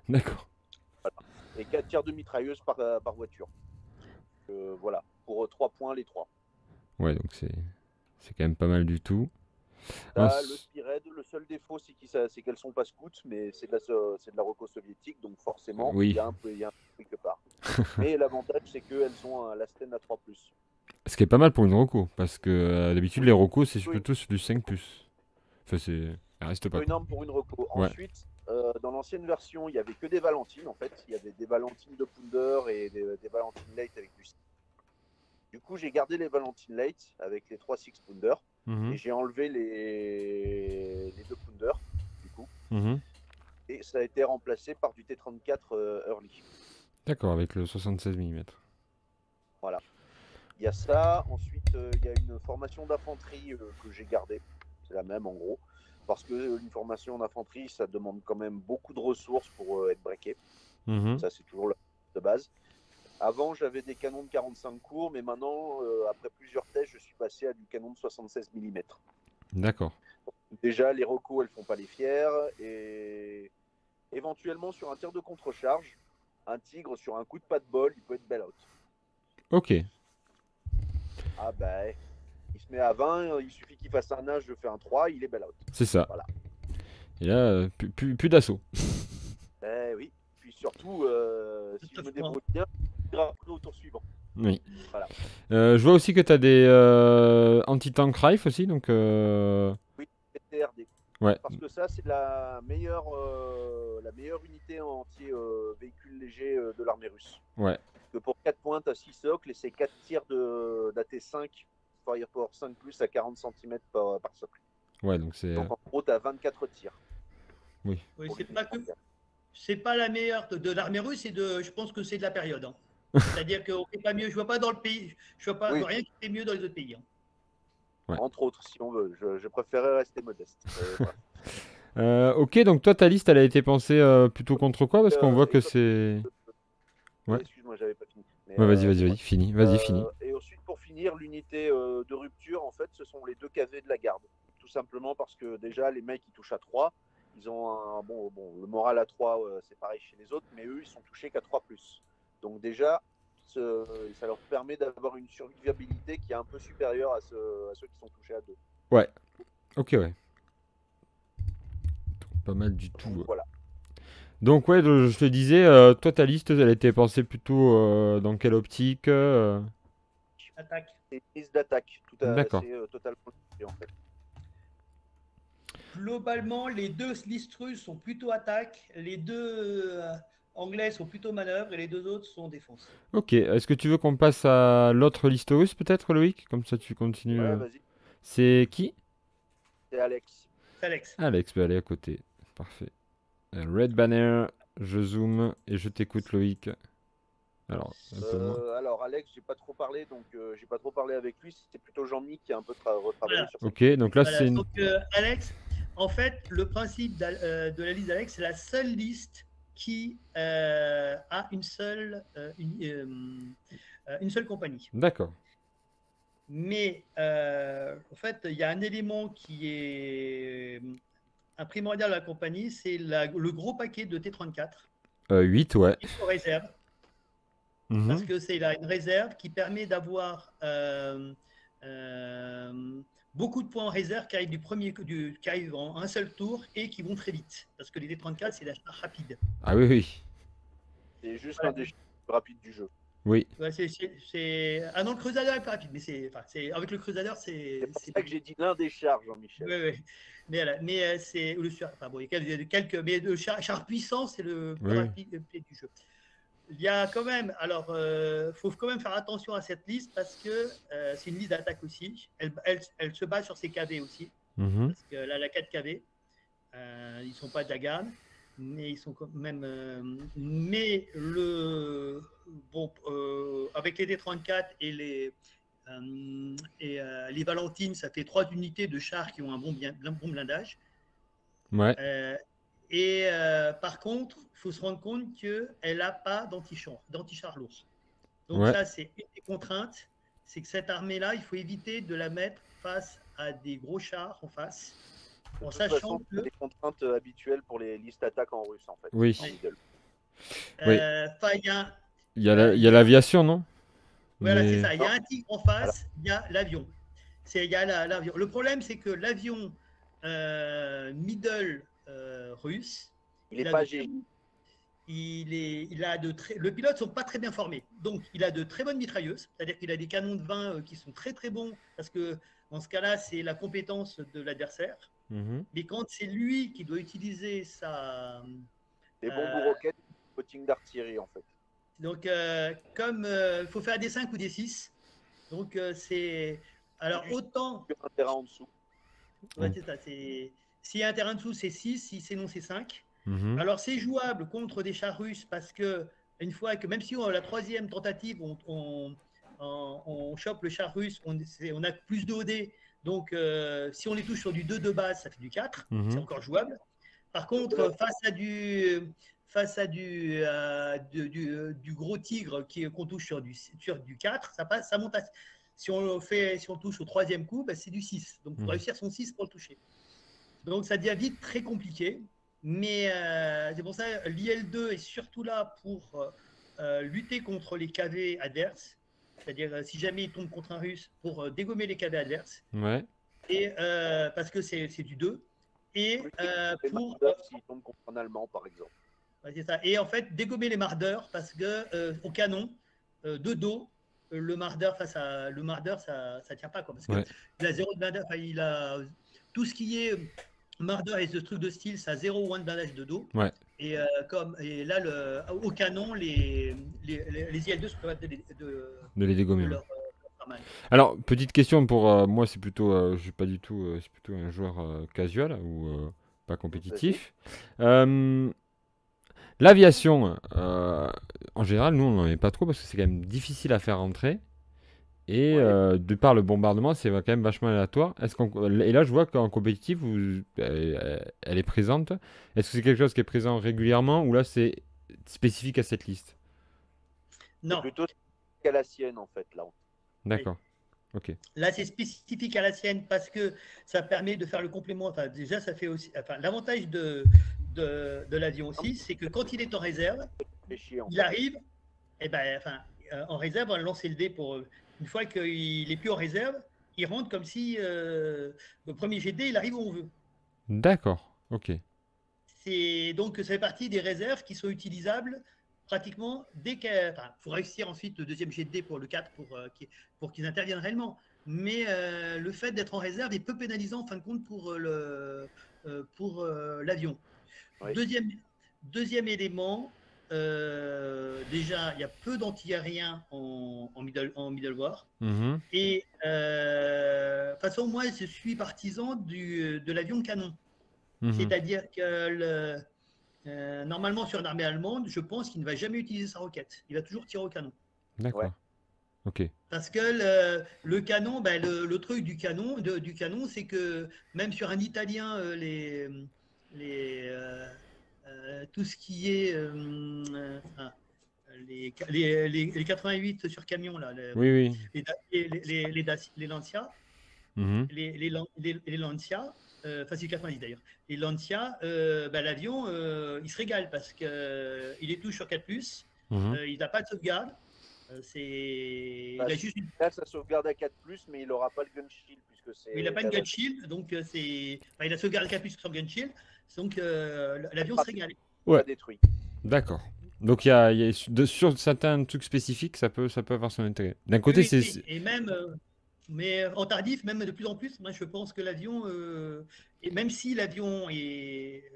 A: D'accord.
B: Voilà. Et 4 tirs de mitrailleuse par voiture. Voilà, pour 3 points les 3.
A: Ouais, donc c'est quand même pas mal du tout.
B: Là, le Spearhead, le seul défaut, c'est qu'elles sont pas scouts, mais c'est de la reco soviétique, donc forcément,
A: oui.
B: il y a un peu quelque part. Mais l'avantage, c'est qu'elles ont la Sten à 3+.
A: Ce qui est pas mal pour une reco, parce que d'habitude, les recos, c'est plutôt sur du 5+. Enfin, elle reste pas.
B: Énorme pour une reco.
A: Ouais.
B: Ensuite, dans l'ancienne version, il n'y avait que des Valentines, en fait. Il y avait des Valentines de Pounder et des Valentines Late avec du. Du coup, j'ai gardé les Valentines Late avec les 3 6 Pounder. Et j'ai enlevé les 2 Pounder, du coup. Et ça a été remplacé par du T34 Early.
A: D'accord, avec le 76 mm.
B: Voilà. Il y a ça. Ensuite, il y a une formation d'infanterie que j'ai gardée. C'est la même, en gros. Parce que une formation d'infanterie, ça demande quand même beaucoup de ressources pour être breaké. Ça, c'est toujours la de base. Avant, j'avais des canons de 45 cours, mais maintenant, après plusieurs tests, je suis passé à du canon de 76 mm.
A: D'accord.
B: Déjà, les recos, elles font pas les fiers. Et éventuellement, sur un tir de contre-charge, un tigre, sur un coup de pas de bol, il peut être bail out.
A: Ok.
B: Ah ben, il se met à 20, il suffit qu'il fasse un nage, je fais un 3, il est bail out.
A: C'est ça.
B: Voilà.
A: Et là, plus d'assaut.
B: Oui. Puis surtout, si je me débrouille bien, il ira au tour suivant.
A: Oui.
B: Voilà.
A: Je vois aussi que tu as des anti-tank rifle aussi, donc.
B: Oui, TRD.
A: Ouais.
B: Parce que ça, c'est la meilleure unité anti-véhicule léger de l'armée russe.
A: Ouais.
B: Que pour 4 points, tu as 6 socles et c'est 4 tirs d'AT5, Firepower 5+, à 40 cm par socle.
A: Ouais, donc c'est.
B: Donc en gros, tu as 24 tirs.
A: Oui.
C: Oui, c'est pas la meilleure de l'armée russe, je pense que c'est de la période. Hein. C'est-à-dire qu'on fait pas mieux. Je vois pas dans le pays. Je vois pas rien qui fait mieux dans les autres pays. Hein.
A: Ouais.
B: Entre autres, si on veut. Je préférais rester modeste.
A: Ok, donc toi, ta liste, elle a été pensée plutôt contre quoi? Parce qu'on voit que c'est.
B: Ouais. Excuse-moi, j'avais pas fini. Mais,
A: ouais, vas-y, fini. Vas-y, fini.
B: Et ensuite, pour finir, l'unité de rupture, en fait, ce sont les 2 KV de la garde. Tout simplement parce que déjà, les mecs, ils touchent à 3. Ils ont le moral à 3, c'est pareil chez les autres, mais eux, ils sont touchés qu'à 3+. Donc déjà, ça leur permet d'avoir une survivabilité qui est un peu supérieure à ceux qui sont touchés à 2.
A: Ouais. Ok, ouais. Pas mal du tout.
B: Donc, voilà.
A: Donc ouais, je te disais, toi ta liste, elle était pensée plutôt dans quelle optique
C: Attaque.
B: C'est une liste d'attaque.
A: D'accord.
B: C'est totalement lié, en fait.
C: Globalement, les deux listes russes sont plutôt attaque, les deux anglais sont plutôt manœuvre et les deux autres sont défense.
A: Ok, est-ce que tu veux qu'on passe à l'autre liste russe peut-être, Loïc? Comme ça tu continues.
B: Ouais, vas-y.
A: C'est qui?
B: C'est Alex.
C: Alex.
A: Alex peut aller à côté. Parfait. Red Banner, je zoome et je t'écoute, Loïc. Alors, un peu moins.
B: Alors, Alex, j'ai pas trop parlé, donc j'ai pas trop parlé avec lui. C'était plutôt Jean-Mi qui a un peu retravaillé
C: Voilà.
B: sur ça.
A: Ok, donc là
C: Voilà,
A: c'est une...
C: donc Alex, en fait, le principe de la liste d'Alex, c'est la seule liste qui a une seule compagnie.
A: D'accord.
C: Mais en fait, il y a un élément qui est un primordial de la compagnie, c'est le gros paquet de T34
A: 8, ouais.
C: qui est en réserve.
A: Mhm.
C: Parce que c'est une réserve qui permet d'avoir beaucoup de points en réserve qui arrivent en un seul tour et qui vont très vite. Parce que les D34, c'est la charge rapide.
A: Ah oui, oui.
B: C'est juste
C: Voilà.
B: un des chiffres rapides du jeu.
A: Oui.
C: Ouais, Ah non, le Crusader est plus rapide, mais avec le Crusader,
B: C'est pour ça que j'ai dit l'un des chars, Jean-Michel.
C: Oui, oui. Mais c'est le enfin, bon, il y a quelques, mais le char puissant, c'est le plus
A: Oui.
C: rapide du jeu. Il y a quand même, alors, faut quand même faire attention à cette liste parce que c'est une liste d'attaque aussi. Elle se base sur ses KV aussi,
A: Mhm.
C: parce que là, la 4 KV, ils sont pas Jagan, mais ils sont quand même. Mais avec les D34 et les Valentines, ça fait 3 unités de chars qui ont un bon blindage.
A: Ouais.
C: Par contre, il faut se rendre compte qu'elle n'a pas d'anti-char lourd. Donc
A: Ouais.
C: ça, c'est une des contraintes, c'est que cette armée-là, il faut éviter de la mettre face à des gros chars en face, en
B: De toute
C: sachant
B: façon,
C: que...
B: c'est des contraintes habituelles pour les listes attaques en russe, en fait.
A: Oui.
B: En middle.
A: Oui. Il y a l'aviation, non?
C: Voilà, c'est
A: Mais...
C: ça. Il y a un tigre en face, il y a l'avion. L'avion. Le problème, c'est que l'avion middle russe,
B: il n'est pas G.
C: Le pilote ne sont pas très bien formés. Donc, il a de très bonnes mitrailleuses, c'est-à-dire qu'il a des canons de 20 qui sont très très bons, parce que dans ce cas-là, c'est la compétence de l'adversaire.
A: Mhm.
C: Mais quand c'est lui qui doit utiliser sa...
B: Des bombes ou roquettes, spotting d'artillerie, en fait.
C: Donc, comme il faut faire des 5 ou des 6, donc c'est... Alors, autant...
B: Un terrain en dessous.
C: Ouais, c'est ça. S'il y a un terrain en dessous, c'est 6, si c'est non, c'est 5.
A: Mhm.
C: Alors, c'est jouable contre des chars russes parce que, une fois que, même si la troisième tentative, on chope le char russe, on a plus de OD. Donc, si on les touche sur du 2 de base, ça fait du 4.
A: Mhm.
C: C'est encore jouable. Par contre, face à du gros tigre qu'on touche sur du 4, ça monte à. Si on touche au troisième coup, ben, c'est du 6. Donc, il faut réussir son 6 pour le toucher. Donc, ça devient vite très compliqué. Mais c'est pour ça l'IL2 est surtout là pour lutter contre les KV adverses. C'est-à-dire, si jamais il tombe contre un russe, pour dégommer les KV adverses.
A: Ouais.
C: Et, parce que c'est du 2. Et pour.
B: S'il tombe contre un Allemand, par exemple.
C: C'est ça. Et en fait, dégommer les mardeurs, parce que au canon, de dos, le mardeur ça tient pas, quoi. Parce qu'il a 0 de blindage, il a tout ce qui est mardeur et ce truc de style, ça a 0 ou 1 de blindage de dos.
A: Ouais.
C: Et là, au canon, les IL2 sont capables de
A: les dégommer.
C: leur mal.
A: Alors, petite question pour moi, c'est plutôt, je suis pas du tout, c'est plutôt un joueur casual ou pas compétitif. L'aviation, en général, nous, on n'en met pas trop parce que c'est quand même difficile à faire rentrer. Et de par le bombardement, c'est quand même vachement aléatoire. Et là, je vois qu'en compétitif, elle est présente. Est-ce que c'est quelque chose qui est présent régulièrement ou là, c'est spécifique à cette liste?
C: Non.
B: C'est plutôt spécifique à la sienne, en fait, là.
A: D'accord. Ok.
C: Là, c'est spécifique à la sienne parce que ça permet de faire le complément. Enfin, déjà, ça fait aussi. Enfin, l'avantage de l'avion aussi, c'est que quand il est en réserve, il arrive. Et ben, enfin, en réserve, on va lancer le dé pour. Une fois qu'il n'est plus en réserve, il rentre comme si le premier jet de dé, il arrive où on veut.
A: D'accord. Ok.
C: Donc, ça fait partie des réserves qui sont utilisables pratiquement dès qu'il faut réussir ensuite le deuxième jet de dés pour le 4 pour qu'ils interviennent réellement. Mais le fait d'être en réserve est peu pénalisant en fin de compte pour l'avion.
B: Oui.
C: Deuxième élément, déjà, il y a peu d'anti-aériens en middle war. Et de toute façon, moi, je suis partisan de l'avion canon. C'est-à-dire que normalement, sur une armée allemande, je pense qu'il ne va jamais utiliser sa roquette. Il va toujours tirer au canon.
A: D'accord.
B: Ouais.
A: Ok.
C: Parce que le canon, le truc du canon, c'est que même sur un italien, tout ce qui est les 88 sur camion, là,
A: Oui.
C: les Lancia, les Lancia, c'est 90 d'ailleurs. Les Lancia, l'avion, il se régale parce qu'il est tout sur 4+, il n'a pas de sauvegarde. Il a juste
B: là, ça sauvegarde à 4+, mais il n'aura pas le gun shield puisque c'est.
C: Il n'a pas une gun shield, donc il a sauvegarde 4+ sur gun shield, donc l'avion se régale.
A: Ouais.
B: Détruit.
A: D'accord. Donc sur certains trucs spécifiques, ça peut avoir son intérêt. D'un côté, c'est.
C: Et même, mais en tardif, même de plus en plus, moi je pense que l'avion, et même si l'avion est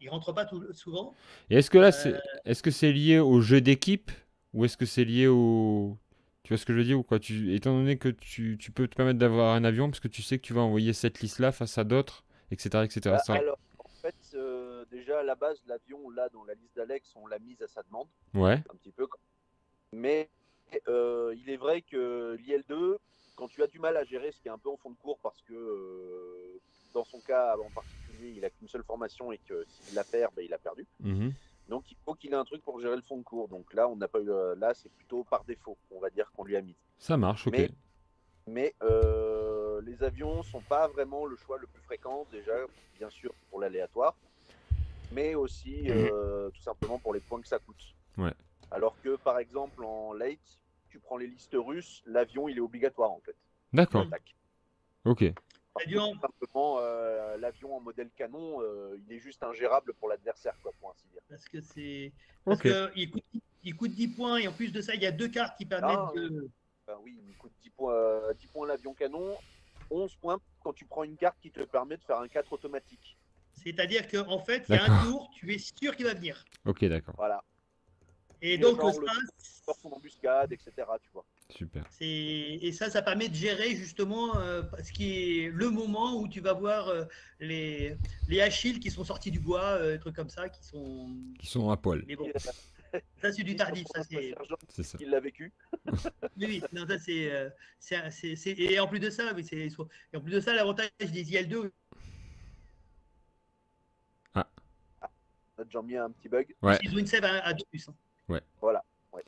C: il rentre pas souvent.
A: Et est-ce que là, est-ce que c'est lié au jeu d'équipe ou est-ce que c'est lié au. Tu vois ce que je veux dire ou quoi? Étant donné que tu peux te permettre d'avoir un avion parce que tu sais que tu vas envoyer cette liste-là face à d'autres, etc.
B: Alors, en fait, déjà à la base, l'avion, là, dans la liste d'Alex, on l'a mise à sa demande.
A: Ouais.
B: Un petit peu. Mais il est vrai que l'IL2, quand tu as du mal à gérer, ce qui est un peu en fond de cours, parce que dans son cas en particulier, il a qu'une seule formation et que s'il la perd, il a perdu. Donc il faut qu'il ait un truc pour gérer le fond de cours. Donc là, on n'a pas eu. Là, c'est plutôt par défaut, on va dire, qu'on lui a mis.
A: Ça marche, ok.
B: Mais les avions sont pas vraiment le choix le plus fréquent, déjà, bien sûr, pour l'aléatoire, mais aussi tout simplement pour les points que ça coûte.
A: Ouais.
B: Alors que, par exemple, en late, tu prends les listes russes, l'avion, il est obligatoire, en fait.
A: D'accord. Ok.
B: Simplement, l'avion en modèle canon, il est juste ingérable pour l'adversaire, quoi, pour ainsi dire.
C: Parce que il coûte 10 points, et en plus de ça, il y a 2 cartes qui permettent de...
B: oui, il coûte 10 points l'avion canon, 11 points quand tu prends une carte qui te permet de faire un 4 automatique.
C: C'est-à-dire qu'en fait, il y a un tour, tu es sûr qu'il va venir.
A: Ok, d'accord.
B: Voilà.
C: Et donc,
B: son embuscade, etc. Tu vois.
A: Super.
C: Et ça permet de gérer justement ce qui est le moment où tu vas voir les Achilles qui sont sortis du bois, trucs comme ça, qui
A: sont à poil.
C: Mais bon, ça c'est du tardif, ça
B: c'est ça. Il l'a vécu.
C: Oui, non, ça c'est et en plus de ça, l'avantage des IL2.
B: On a déjà mis un petit bug.
A: Ouais.
C: Ils ont une save à 2+.
A: Ouais.
B: Voilà. Ouais.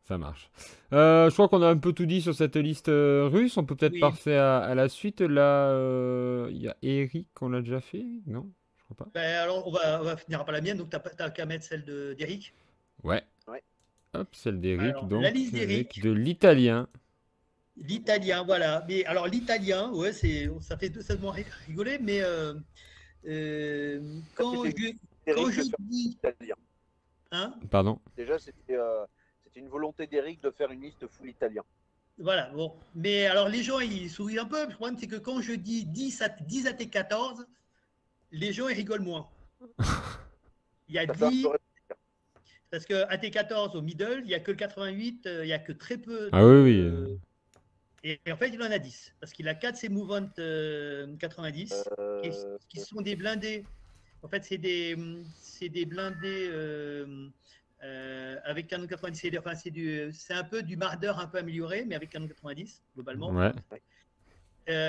A: Ça marche. Je crois qu'on a un peu tout dit sur cette liste russe. On peut peut-être passer à la suite. Là, il y a Eric, on l'a déjà fait? Non, je crois pas.
C: Alors, on va finir par la mienne. Donc, tu n'as qu'à mettre celle d'Eric.
A: Ouais. Hop, celle d'Eric. Donc,
C: la liste d'Eric.
A: De l'italien.
C: L'italien, voilà. Mais alors, l'italien, ouais, ça fait totalement rigoler. Mais quand je dis...
B: Hein?
A: Pardon.
B: Déjà, c'était une volonté d'Eric de faire une liste full italien.
C: Voilà, bon. Mais alors, les gens, ils sourient un peu. Le problème, c'est que quand je dis 10 AT14, les gens, ils rigolent moins. Il y a 10... Parce que AT14 au middle, il n'y a que le 88, il n'y a que très peu.
A: Ah oui.
C: Et en fait, il en a 10. Parce qu'il a 4 ces Movement 90 qui sont des blindés. En fait, c'est des blindés avec canon 90. Enfin, c'est un peu du Marder un peu amélioré, mais avec canon 90, globalement.
A: Ouais.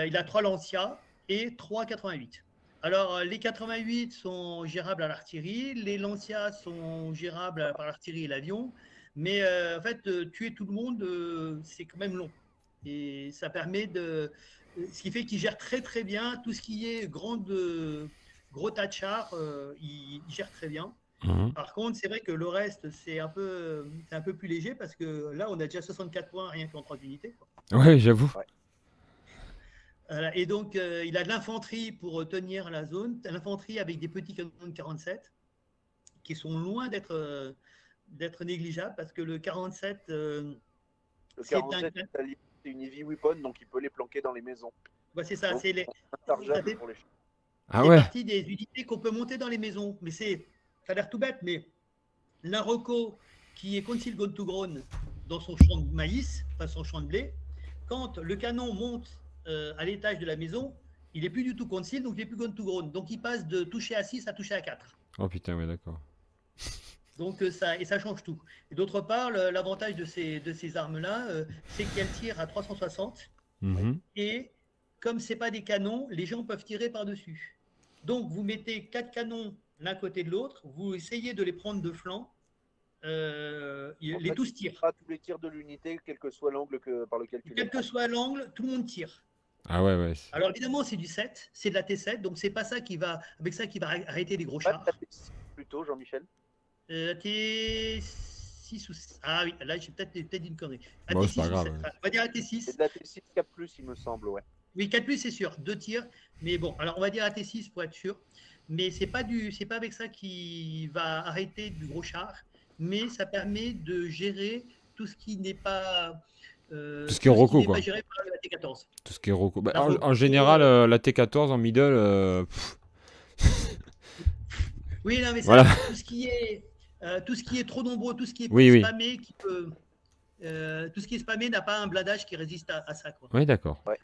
C: Il a 3 Lancia et 3 88. Alors, les 88 sont gérables à l'artillerie, les Lancia sont gérables par l'artillerie et l'avion, mais en fait, tuer tout le monde, c'est quand même long. Et ça permet de... Ce qui fait qu'il gère très très bien tout ce qui est gros tas de chars, il gère très bien. Par contre, c'est vrai que le reste, c'est un peu plus léger parce que là, on a déjà 64 points rien qu'en 30 unités.
A: Ouais, j'avoue.
B: Ouais.
C: Et donc, il a de l'infanterie pour tenir la zone, l'infanterie avec des petits canons de 47. qui sont loin d'être négligeables parce que le 47,
B: Le
C: c'est
B: 47, c'est une heavy weapon, donc il peut les planquer dans les maisons.
C: ouais, c'est ça,
B: Donc,
C: c'est
B: interchangeable pour les chiens.
A: Ah ouais.
C: partie des unités qu'on peut monter dans les maisons. Mais ça a l'air tout bête, mais l'Inroco qui est concealed gun to grown dans son champ de maïs, enfin son champ de blé, quand le canon monte à l'étage de la maison, il n'est plus du tout concealed, donc il n'est plus gun to grown. Donc il passe de toucher à 6 à toucher à 4.
A: Oh putain, ouais, d'accord.
C: Donc ça change tout. Et d'autre part, l'avantage de ces armes-là, c'est qu'elles tirent à 360.
A: Mhm.
C: Et comme ce n'est pas des canons, les gens peuvent tirer par-dessus. Donc vous mettez 4 canons l'un côté de l'autre, vous essayez de les prendre de flanc, les tous tirent.
B: Pas tous les tirs de l'unité, quel que soit l'angle par lequel tu les
C: Quel que soit l'angle, tout le monde tire.
A: Ah ouais, ouais.
C: Alors évidemment, c'est du 7, c'est de la T7, donc c'est pas ça qui va, avec ça qui va arrêter les gros chars.
B: Plutôt, Jean-Michel.
C: T6 ou... Ah oui, là j'ai peut-être dit une connerie.
A: Bon, c'est pas
C: T6 ou
A: grave,
C: 7.
A: ouais.
C: Enfin, on va dire AT6.
B: C'est de la T6 4+, il me semble, ouais.
C: Oui, 4+, c'est sûr, 2 tirs. Mais bon, alors on va dire AT6 pour être sûr. Mais c'est pas avec ça qui va arrêter du gros char, mais ça permet de gérer tout ce qui n'est pas...
A: tout ce qui est Roco, quoi.
C: Pas géré par la T14.
A: Tout ce qui est Roco. Bah,
C: La Roco,
A: en général, la T14 en middle,
C: oui, non, mais ça,
A: voilà.
C: tout ce qui est trop nombreux, tout ce qui est
A: Oui,
C: spammé, qui peut... tout ce qui est spammé n'a pas un blindage qui résiste à ça, quoi.
A: Oui, d'accord.
B: Ouais.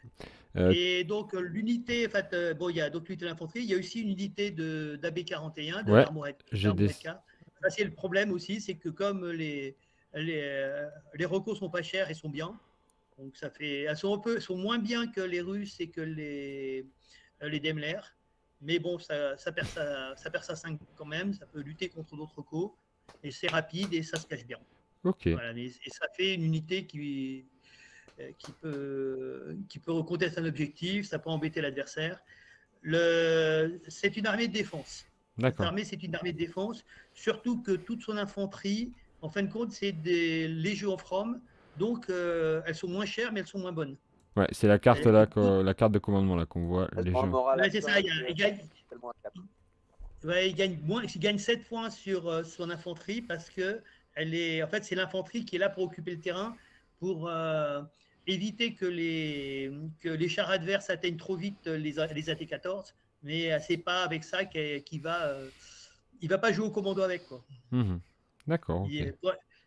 C: Et donc l'unité, en fait, bon, il y a donc l'unité d'infanterie, il y a aussi une unité d'AB41, de
A: Ouais,
C: l'Armorette. Ça, c'est le problème aussi, c'est que comme les recos sont pas chers et sont bien, donc ça fait, elles sont moins bien que les Russes et que les Daimler, mais bon, ça perd sa 5 quand même, ça peut lutter contre d'autres recos, et c'est rapide et ça se cache bien.
A: Ok.
C: Voilà, et ça fait une unité qui peut contester un objectif, ça peut embêter l'adversaire. C'est une armée de défense.
A: D'accord.
C: Cette armée, c'est une armée de défense, surtout que toute son infanterie, en fin de compte, c'est des légions from, donc elles sont moins chères, mais elles sont moins bonnes.
A: Ouais, c'est la carte là, la carte de commandement là qu'on voit.
C: Ouais, c'est ça, il gagne 7 points sur son infanterie parce que en fait, c'est l'infanterie qui est là pour occuper le terrain, pour éviter que les chars adverses atteignent trop vite les AT-14, mais c'est pas avec ça qu'il va il va pas jouer au commando avec, quoi.
A: D'accord. Okay.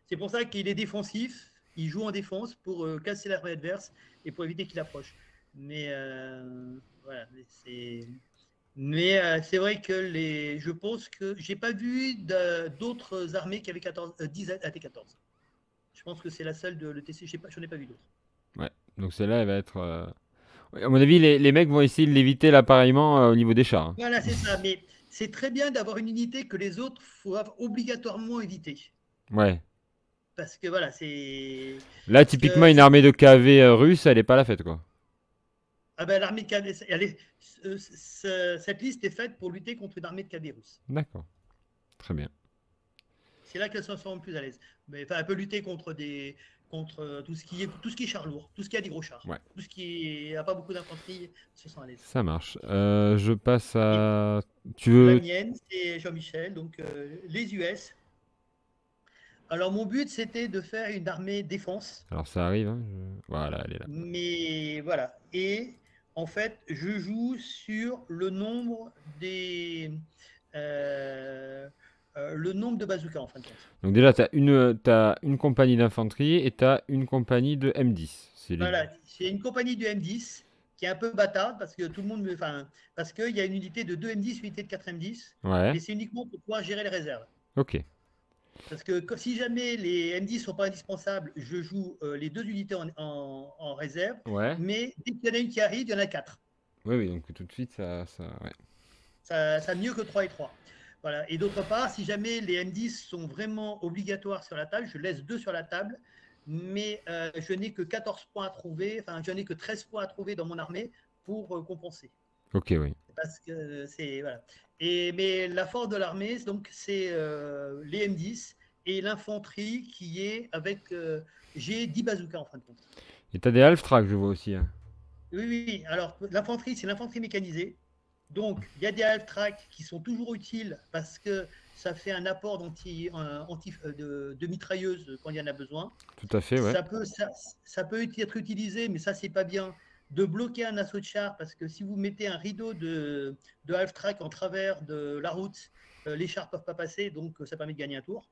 C: C'est pour ça qu'il est défensif, il joue en défense pour casser l'armée adverse et pour éviter qu'il approche. Mais voilà, c'est vrai que je pense que j'ai pas vu d'autres armées qui avaient 10 AT-14. Je pense que c'est la seule de l'ETC, je n'en ai pas vu d'autres.
A: Ouais, donc celle-là, elle va être... À mon avis, les mecs vont essayer de l'éviter l'appareillement au niveau des chars. Hein.
C: Voilà, c'est ça, mais c'est très bien d'avoir une unité que les autres doivent obligatoirement éviter.
A: Ouais.
C: Parce que voilà, c'est...
A: Là, typiquement, une armée de KV russe, elle n'est pas la fête, quoi.
C: Ah ben, l'armée de KV, cette liste est faite pour lutter contre une armée de KV russe.
A: D'accord. Très bien.
C: C'est là qu'elles sont plus à l'aise. Mais enfin, elle peut lutter contre tout ce qui est char lourd, tout ce qui a des gros chars.
A: Ouais.
C: Tout ce qui n'a pas beaucoup d'infanterie, se sent à l'aise.
A: Ça marche. Je passe à... Tu veux...
C: La mienne, c'est Jean-Michel, donc les US. Alors, mon but, c'était de faire une armée défense.
A: Alors, ça arrive. Hein, voilà, elle est là.
C: Mais voilà. Et en fait, je joue sur le nombre de bazookas, en fin de compte.
A: Donc déjà, tu as une compagnie d'infanterie et tu as une compagnie de M10.
C: Voilà, c'est une compagnie de M10 qui est un peu bâtarde parce que tout le monde parce qu'il y a une unité de 2 M10, une unité de 4 M10.
A: Ouais.
C: Mais c'est uniquement pour pouvoir gérer les réserves.
A: Ok.
C: Parce que si jamais les M10 ne sont pas indispensables, je joue les 2 unités en réserve.
A: Ouais.
C: Mais dès qu'il y en a une qui arrive, il y en a 4.
A: Oui, donc tout de suite, ça
C: a mieux que 3 et 3. Voilà. Et d'autre part, si jamais les M10 sont vraiment obligatoires sur la table, je laisse 2 sur la table, mais je n'ai que 14 points à trouver, enfin, je n'ai que 13 points à trouver dans mon armée pour compenser.
A: Ok, oui.
C: Parce que c'est. Voilà. Mais la force de l'armée, donc, c'est les M10 et l'infanterie qui est avec. J'ai 10 bazookas en fin de compte.
A: Et tu as des half-tracks, je vois aussi. Hein.
C: Oui. Alors, l'infanterie, c'est l'infanterie mécanisée. Donc, il y a des half-tracks qui sont toujours utiles parce que ça fait un apport de mitrailleuse quand il y en a besoin.
A: Tout à fait, ouais.
C: Ça peut être utilisé, mais ça, c'est pas bien, de bloquer un assaut de char parce que si vous mettez un rideau de half-track en travers de la route, les chars ne peuvent pas passer, donc ça permet de gagner un tour.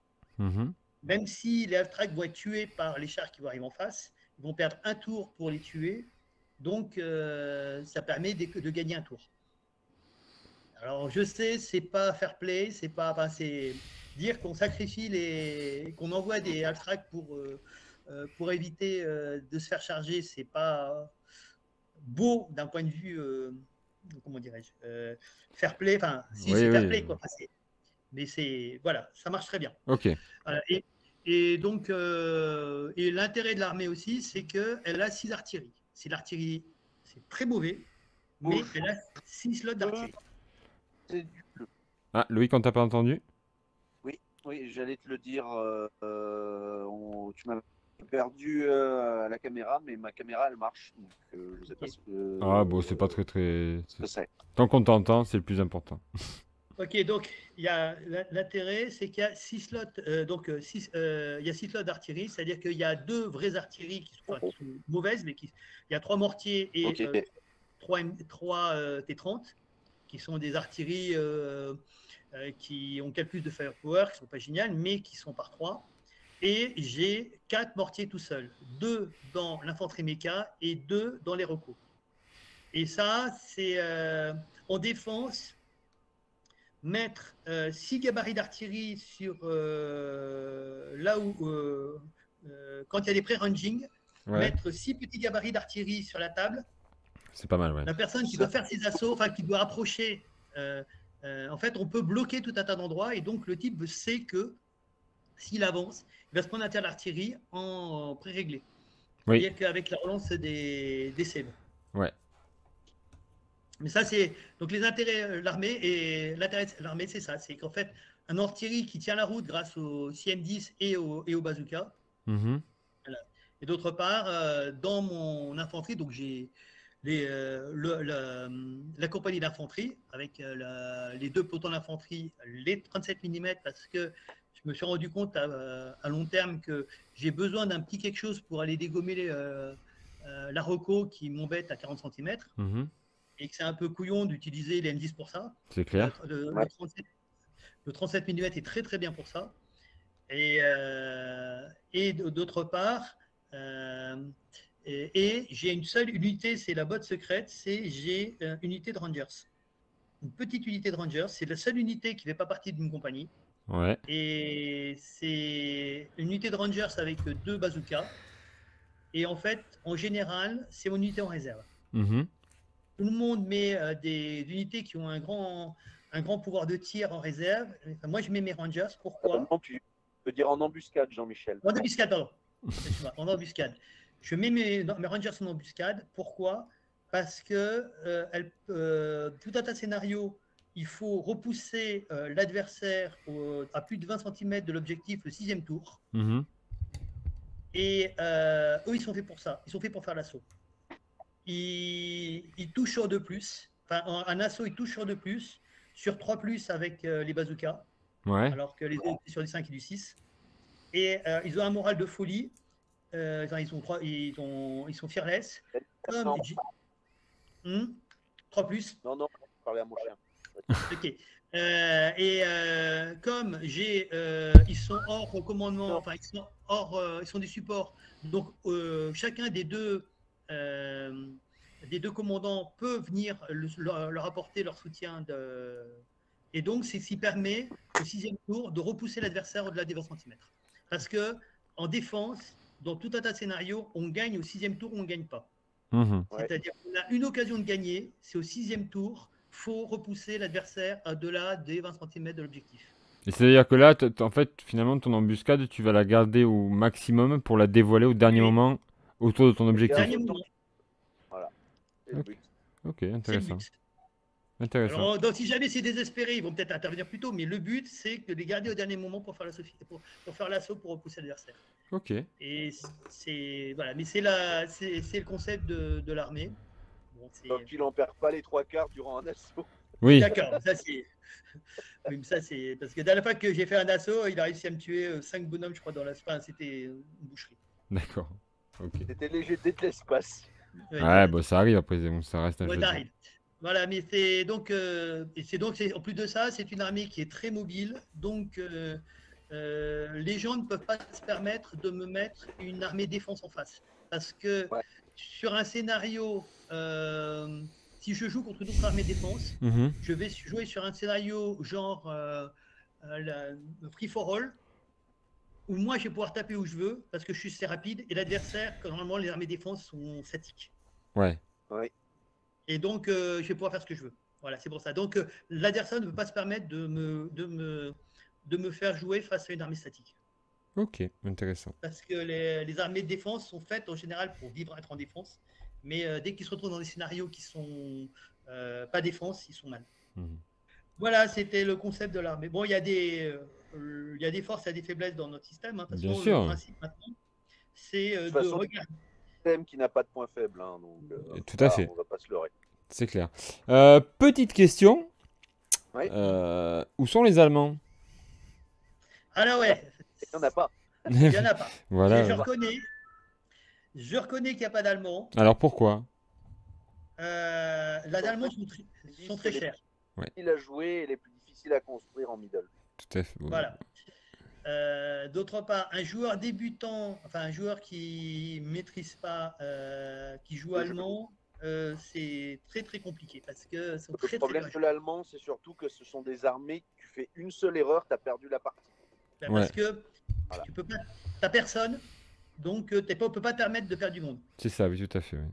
C: Même si les half-tracks vont être tués par les chars qui vont arriver en face, ils vont perdre un tour pour les tuer, donc ça permet de gagner un tour. Alors je sais, c'est pas fair play, c'est pas, enfin, c'est dire qu'on sacrifie qu'on envoie des half-tracks pour éviter de se faire charger, c'est pas beau d'un point de vue, comment dirais-je, fair play, enfin si
A: Oui,
C: c'est fair
A: oui.
C: play quoi, mais c'est voilà, ça marche très bien.
A: Ok.
C: Et donc et l'intérêt de l'armée aussi, c'est qu'elle a 6 artilleries. C'est l'artillerie, c'est très mauvais, mais elle a 6 slots d'artillerie.
B: C'est du bleu.
A: Ah, Loïc, on t'a pas entendu?
B: Oui, j'allais te le dire. Tu m'as perdu à la caméra, mais ma caméra, elle marche. Donc, je sais pas ce que.
A: Ah, bon, c'est pas très.
B: Ce que c'est.
A: Tant qu'on t'entend, c'est le plus important.
C: Ok, donc il y a l'intérêt, c'est qu'il y a 6 slots, il y a 6 slots d'artillerie, c'est-à-dire qu'il y a 2 vraies artilleries qui sont mauvaises, mais il y a 3 mortiers et 3 T30 qui sont des artilleries qui ont quelques plus de firepower, qui ne sont pas géniales, mais qui sont par 3. Et j'ai 4 mortiers tout seul, 2 dans l'infanterie méca et 2 dans les recos. Et ça, c'est en défense. Mettre 6 gabarits d'artillerie sur là où quand il y a des pré-ranging, mettre 6 petits gabarits d'artillerie sur la table.
A: C'est pas mal, ouais.
C: La personne qui doit faire ses assauts, enfin qui doit approcher, en fait, on peut bloquer tout un tas d'endroits et donc le type sait que s'il avance, il va se prendre un tir d'artillerie en pré-réglé.
A: Oui.
C: C'est-à-dire qu'avec la relance des sèves.
A: Ouais.
C: Mais ça, c'est donc les intérêts de l'armée. Et l'intérêt de l'armée, c'est ça. C'est qu'en fait, un artillerie qui tient la route grâce au CM10 et au bazooka. Voilà. Et d'autre part, dans mon infanterie, donc j'ai la compagnie d'infanterie avec les 2 pelotons d'infanterie, les 37 mm, parce que je me suis rendu compte à long terme que j'ai besoin d'un petit quelque chose pour aller dégommer la reco qui m'embête à 40 cm. Et que c'est un peu couillon d'utiliser les M10 pour ça.
A: C'est clair.
C: Le 37 mm est très très bien pour ça. Et d'autre part, j'ai une seule unité, c'est la botte secrète, j'ai une unité de Rangers. Une petite unité de Rangers, c'est la seule unité qui ne fait pas partie d'une compagnie.
A: Ouais.
C: Et c'est une unité de Rangers avec 2 bazookas. Et en fait, en général, c'est mon unité en réserve. Tout le monde met des unités qui ont un grand pouvoir de tir en réserve. Enfin, moi, je mets mes Rangers. Pourquoi?
B: Non, tu peux dire en embuscade, Jean-Michel.
C: En embuscade, pardon. En embuscade. Je mets mes Rangers en embuscade. Pourquoi? Parce que tout un tas de scénarios, il faut repousser l'adversaire à plus de 20 cm de l'objectif le 6e tour. Et eux, ils sont faits pour ça. Ils sont faits pour faire l'assaut. Il touche sur 2+. Enfin, un assaut, il touche sur 2+, sur 3+ avec les bazookas, alors que les autres, sur du 5 et du 6. Et ils ont un moral de folie. Ils sont fearless. Comme 3+.
B: Non, parler à mon chien.
C: Ok. Comme ils sont hors commandement, enfin ils sont des supports. Donc chacun des deux commandants peut venir leur apporter leur soutien. Et donc c'est ce qui permet au 6e tour de repousser l'adversaire au-delà des 20 cm. Parce que en défense, dans tout un tas de scénarios, on gagne au 6e tour ou on ne gagne pas. C'est-à-dire qu'on a une occasion de gagner, c'est au 6e tour. Faut repousser l'adversaire au-delà des 20 cm de l'objectif.
A: Et c'est-à-dire que là, en fait, finalement, ton embuscade, tu vas la garder au maximum pour la dévoiler au dernier moment autour de ton objectif.
C: Dernier moment.
B: Voilà. C'est le but.
A: Ok, intéressant. Intéressant.
C: Alors, donc, si jamais c'est désespéré, ils vont peut-être intervenir plus tôt, mais le but, c'est de les garder au dernier moment pour faire l'assaut, pour repousser l'adversaire.
A: Ok.
C: Et c'est voilà, mais c'est le concept de l'armée.
B: Donc il n'en perd pas les 3/4 durant un assaut.
A: Oui,
C: D'accord, ça c'est. Oui, mais ça c'est. Parce que la dernière fois que j'ai fait un assaut, il a réussi à me tuer 5 bonhommes, je crois, dans la. Enfin, c'était une boucherie.
A: d'accord. Ok.
B: C'était les GT de l'espace.
C: Ouais,
A: Ouais,
C: voilà.
A: bon, ça arrive après, bon, ça reste un
C: Ouais,
A: jeu de rôle.
C: d'arrive. Voilà, mais c'est donc. Et c'est donc, en plus de ça, c'est une armée qui est très mobile. Donc, les gens ne peuvent pas se permettre de me mettre une armée défense en face. Parce que
B: Ouais.
C: sur un scénario, si je joue contre une autre armée défense,
A: Mhm.
C: je vais jouer sur un scénario genre Free for All, où moi je vais pouvoir taper où je veux parce que je suis assez rapide et l'adversaire, normalement les armées défense sont statiques.
A: Ouais.
B: Oui.
C: Et donc je vais pouvoir faire ce que je veux. Voilà, c'est pour ça. Donc l'adversaire ne peut pas se permettre de me faire jouer face à une armée statique.
A: Ok, intéressant.
C: Parce que les armées de défense sont faites en général pour vivre, être en défense. Mais dès qu'ils se retrouvent dans des scénarios qui sont pas défense, ils sont mal.
A: Mhm.
C: Voilà, c'était le concept de l'armée. Bon, il y a des forces et des faiblesses dans notre système. Hein. De toute
A: Bien
C: façon, le
A: sûr,
C: principe maintenant, c'est
B: De toute
C: de
B: façon,
C: regarder.
B: thème qui n'a pas de point faible, hein, donc
A: tout à fait,
B: on va pas se leurrer.
A: c'est clair. Petite question,
B: Oui,
A: où sont les Allemands?
C: Alors ouais,
B: il n'y en a pas.
C: il n'y en a pas.
A: Voilà.
C: Je reconnais qu'il n'y a pas d'Allemands.
A: Alors pourquoi?
C: Les Allemands sont très chers.
A: Ouais,
B: Il a joué et les plus difficiles à construire en middle.
A: tout à fait.
C: Voilà. D'autre part, un joueur débutant, enfin un joueur qui maîtrise pas, qui joue allemand, c'est très très compliqué parce que sont
B: Le
C: très
B: problème
C: très
B: de l'allemand, c'est surtout que ce sont des armées, tu fais une seule erreur, tu as perdu la partie.
C: ben,
A: Ouais,
C: parce que
B: Voilà.
C: tu peux pas, t'as personne, donc tu ne peux pas te permettre de faire du monde.
A: c'est ça, oui, tout à fait. Oui.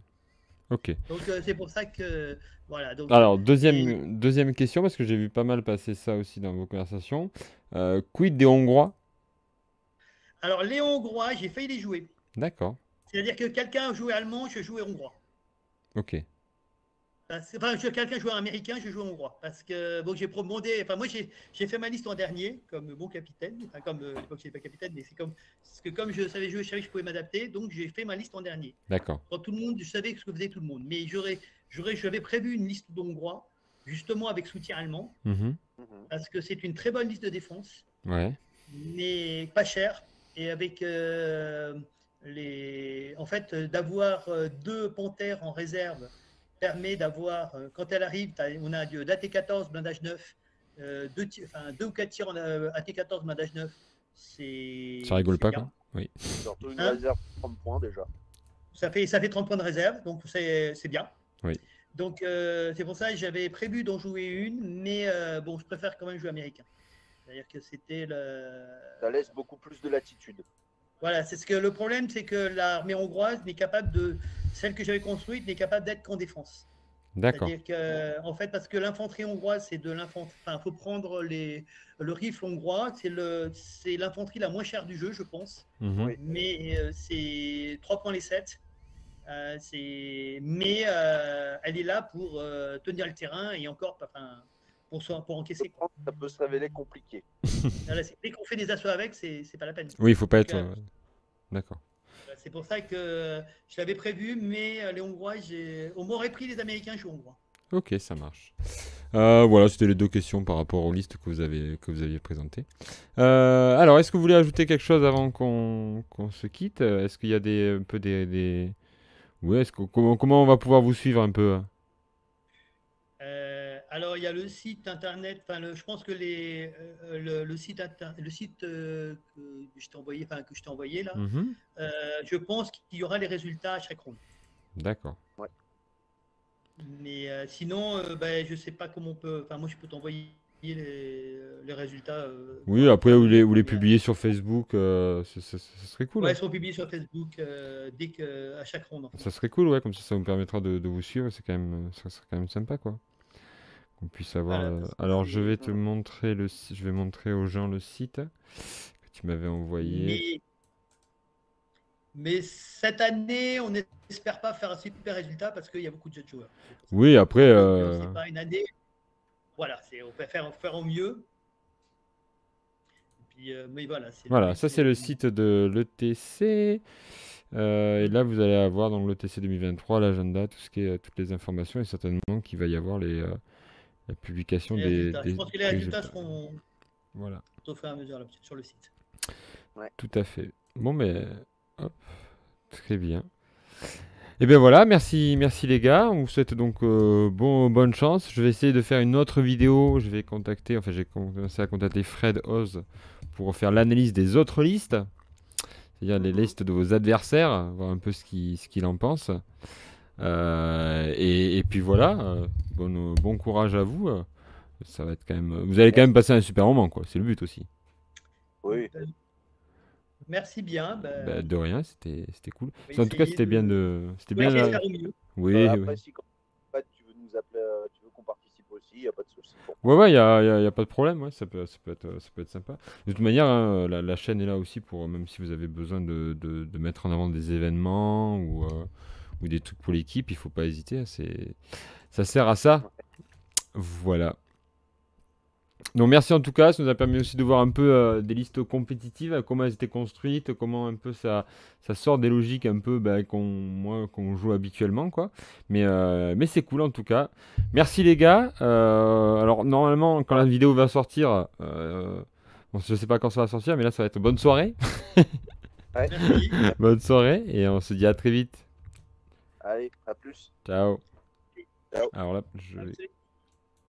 A: Ok.
C: Donc c'est pour ça que voilà. Donc
A: Alors,
C: et
A: deuxième question, parce que j'ai vu pas mal passer ça aussi dans vos conversations. Quid des Hongrois?
C: alors les Hongrois, j'ai failli les jouer.
A: D'accord.
C: C'est-à-dire que quelqu'un jouait allemand, je jouais hongrois.
A: Ok.
C: Enfin, quelqu'un jouait américain, je jouais hongrois. Parce que bon, j'ai promonté. Enfin, moi, j'ai fait ma liste en dernier, comme bon capitaine. Enfin, comme à l'époque, je n'étais pas capitaine, mais c'est comme. Parce que comme je savais jouer, je savais que je pouvais m'adapter. Donc, j'ai fait ma liste en dernier.
A: D'accord.
C: Quand tout le monde, je savais ce que faisait tout le monde. Mais j'avais prévu une liste d'Hongrois, justement avec soutien allemand.
A: Mhm.
C: Parce que c'est une très bonne liste de défense,
A: Ouais.
C: mais pas chère. Et avec en fait, d'avoir deux panthères en réserve permet d'avoir, quand elle arrive, on a d'AT14, blindage 9, deux ou quatre tirs en AT14, blindage 9,
A: Ça rigole
C: c'est
A: pas,
C: bien.
A: quoi. Oui.
B: Surtout une
C: Hein,
B: réserve de 30 points déjà.
C: ça fait 30 points de réserve, donc c'est bien.
A: Oui.
C: Donc c'est pour ça que j'avais prévu d'en jouer une, mais bon, je préfère quand même jouer américain. C'est-à-dire que c'était
B: Ça laisse beaucoup plus de latitude.
C: Voilà, c'est ce que le problème, c'est que l'armée hongroise n'est capable de, celle que j'avais construite n'est capable d'être qu'en défense.
A: D'accord.
C: C'est-à-dire que, en fait, parce que l'infanterie hongroise, c'est de l'infanterie. Enfin, faut prendre le rifle hongrois, c'est l'infanterie la moins chère du jeu, je pense.
A: Mhm.
B: Oui.
C: Mais c'est 3 points les 7. Mais elle est là pour tenir le terrain et encore, enfin, pour encaisser. Quoi.
B: Ça peut se révéler compliqué.
C: Voilà, dès qu'on fait des assauts avec, c'est pas la peine.
A: Oui, il faut pas
C: Donc,
A: être. D'accord.
C: c'est pour ça que je l'avais prévu, mais les Hongrois, on m'aurait pris les Américains, je suis hongrois.
A: Ok, ça marche. Voilà, c'était les deux questions par rapport aux listes que vous aviez présentées. Alors, est-ce que vous voulez ajouter quelque chose avant qu'on se quitte? Est-ce qu'il y a un peu des... Ouais, comment on va pouvoir vous suivre un peu?
C: Alors, il y a le site internet, je pense que le site, que je t'ai envoyé là,
A: Mhm.
C: je pense qu'il y aura les résultats à chaque ronde.
A: D'accord.
B: Ouais.
C: Mais sinon, je sais pas comment on peut. Enfin, moi, je peux t'envoyer les résultats.
A: Oui, après, vous les publiez sur Facebook, ça serait cool.
C: Ouais,
A: Ouais.
C: ils sont publiés sur Facebook à chaque ronde. En fait.
A: Ça serait cool, ouais, comme ça vous permettra de vous suivre. C'est quand même, ça serait quand même sympa, quoi. Qu'on puisse avoir.
C: Voilà, parce que
A: Alors, je vais te montrer je vais montrer aux gens le site que tu m'avais envoyé.
C: Mais cette année, on n'espère pas faire un super résultat parce qu'il y a beaucoup de jeunes joueurs.
A: Oui, après.
C: C'est pas une année. Voilà, on peut faire au mieux. Et puis, mais voilà.
A: Voilà, ça c'est le site de l'ETC. Et là, vous allez avoir dans l'ETC 2023 l'agenda, toutes les informations et certainement qu'il va y avoir la publication
C: Les
A: des,
C: résultats. Je pense que les
A: des
C: résultats
A: jeux.
C: seront
A: Voilà,
C: au fur et à mesure là, sur le site.
A: tout à fait. Bon, mais hop, très bien. Et bien voilà, merci les gars. On vous souhaite donc bonne chance. Je vais essayer de faire une autre vidéo. Je vais contacter, enfin j'ai commencé à contacter Fred Oz pour faire l'analyse des autres listes, c'est-à-dire les listes de vos adversaires, voir un peu ce qu'il en pense. Et puis voilà, bon courage à vous. Ça va être quand même, vous allez quand même passer un super moment, quoi. C'est le but aussi.
B: Oui.
C: Merci bien.
A: Bah, de rien, c'était cool.
C: On va
A: En tout cas,
C: essayer
A: c'était bien
C: on va
A: bien.
C: essayer de faire au mieux.
A: Oui,
B: Après,
A: oui.
B: si quand tu veux nous appeler, tu veux qu'on participe aussi, il n'y a pas de souci.
A: Ouais, y a pas de problème, ouais, ça peut être sympa. De toute manière, hein, la chaîne est là aussi pour, même si vous avez besoin de mettre en avant des événements ou des trucs pour l'équipe, il faut pas hésiter, hein, ça sert à ça. Voilà. Donc merci en tout cas, ça nous a permis aussi de voir un peu des listes compétitives, comment elles étaient construites, comment un peu ça sort des logiques un peu qu'on joue habituellement, quoi. Mais c'est cool en tout cas. Merci les gars. Alors normalement quand la vidéo va sortir, bon, je sais pas quand ça va sortir, mais là ça va être bonne soirée.
B: Ouais.
C: Merci.
A: Bonne soirée et on se dit à très vite.
B: Allez, à plus.
A: Ciao.
B: Ciao.
A: Alors là, je vais
C: Merci.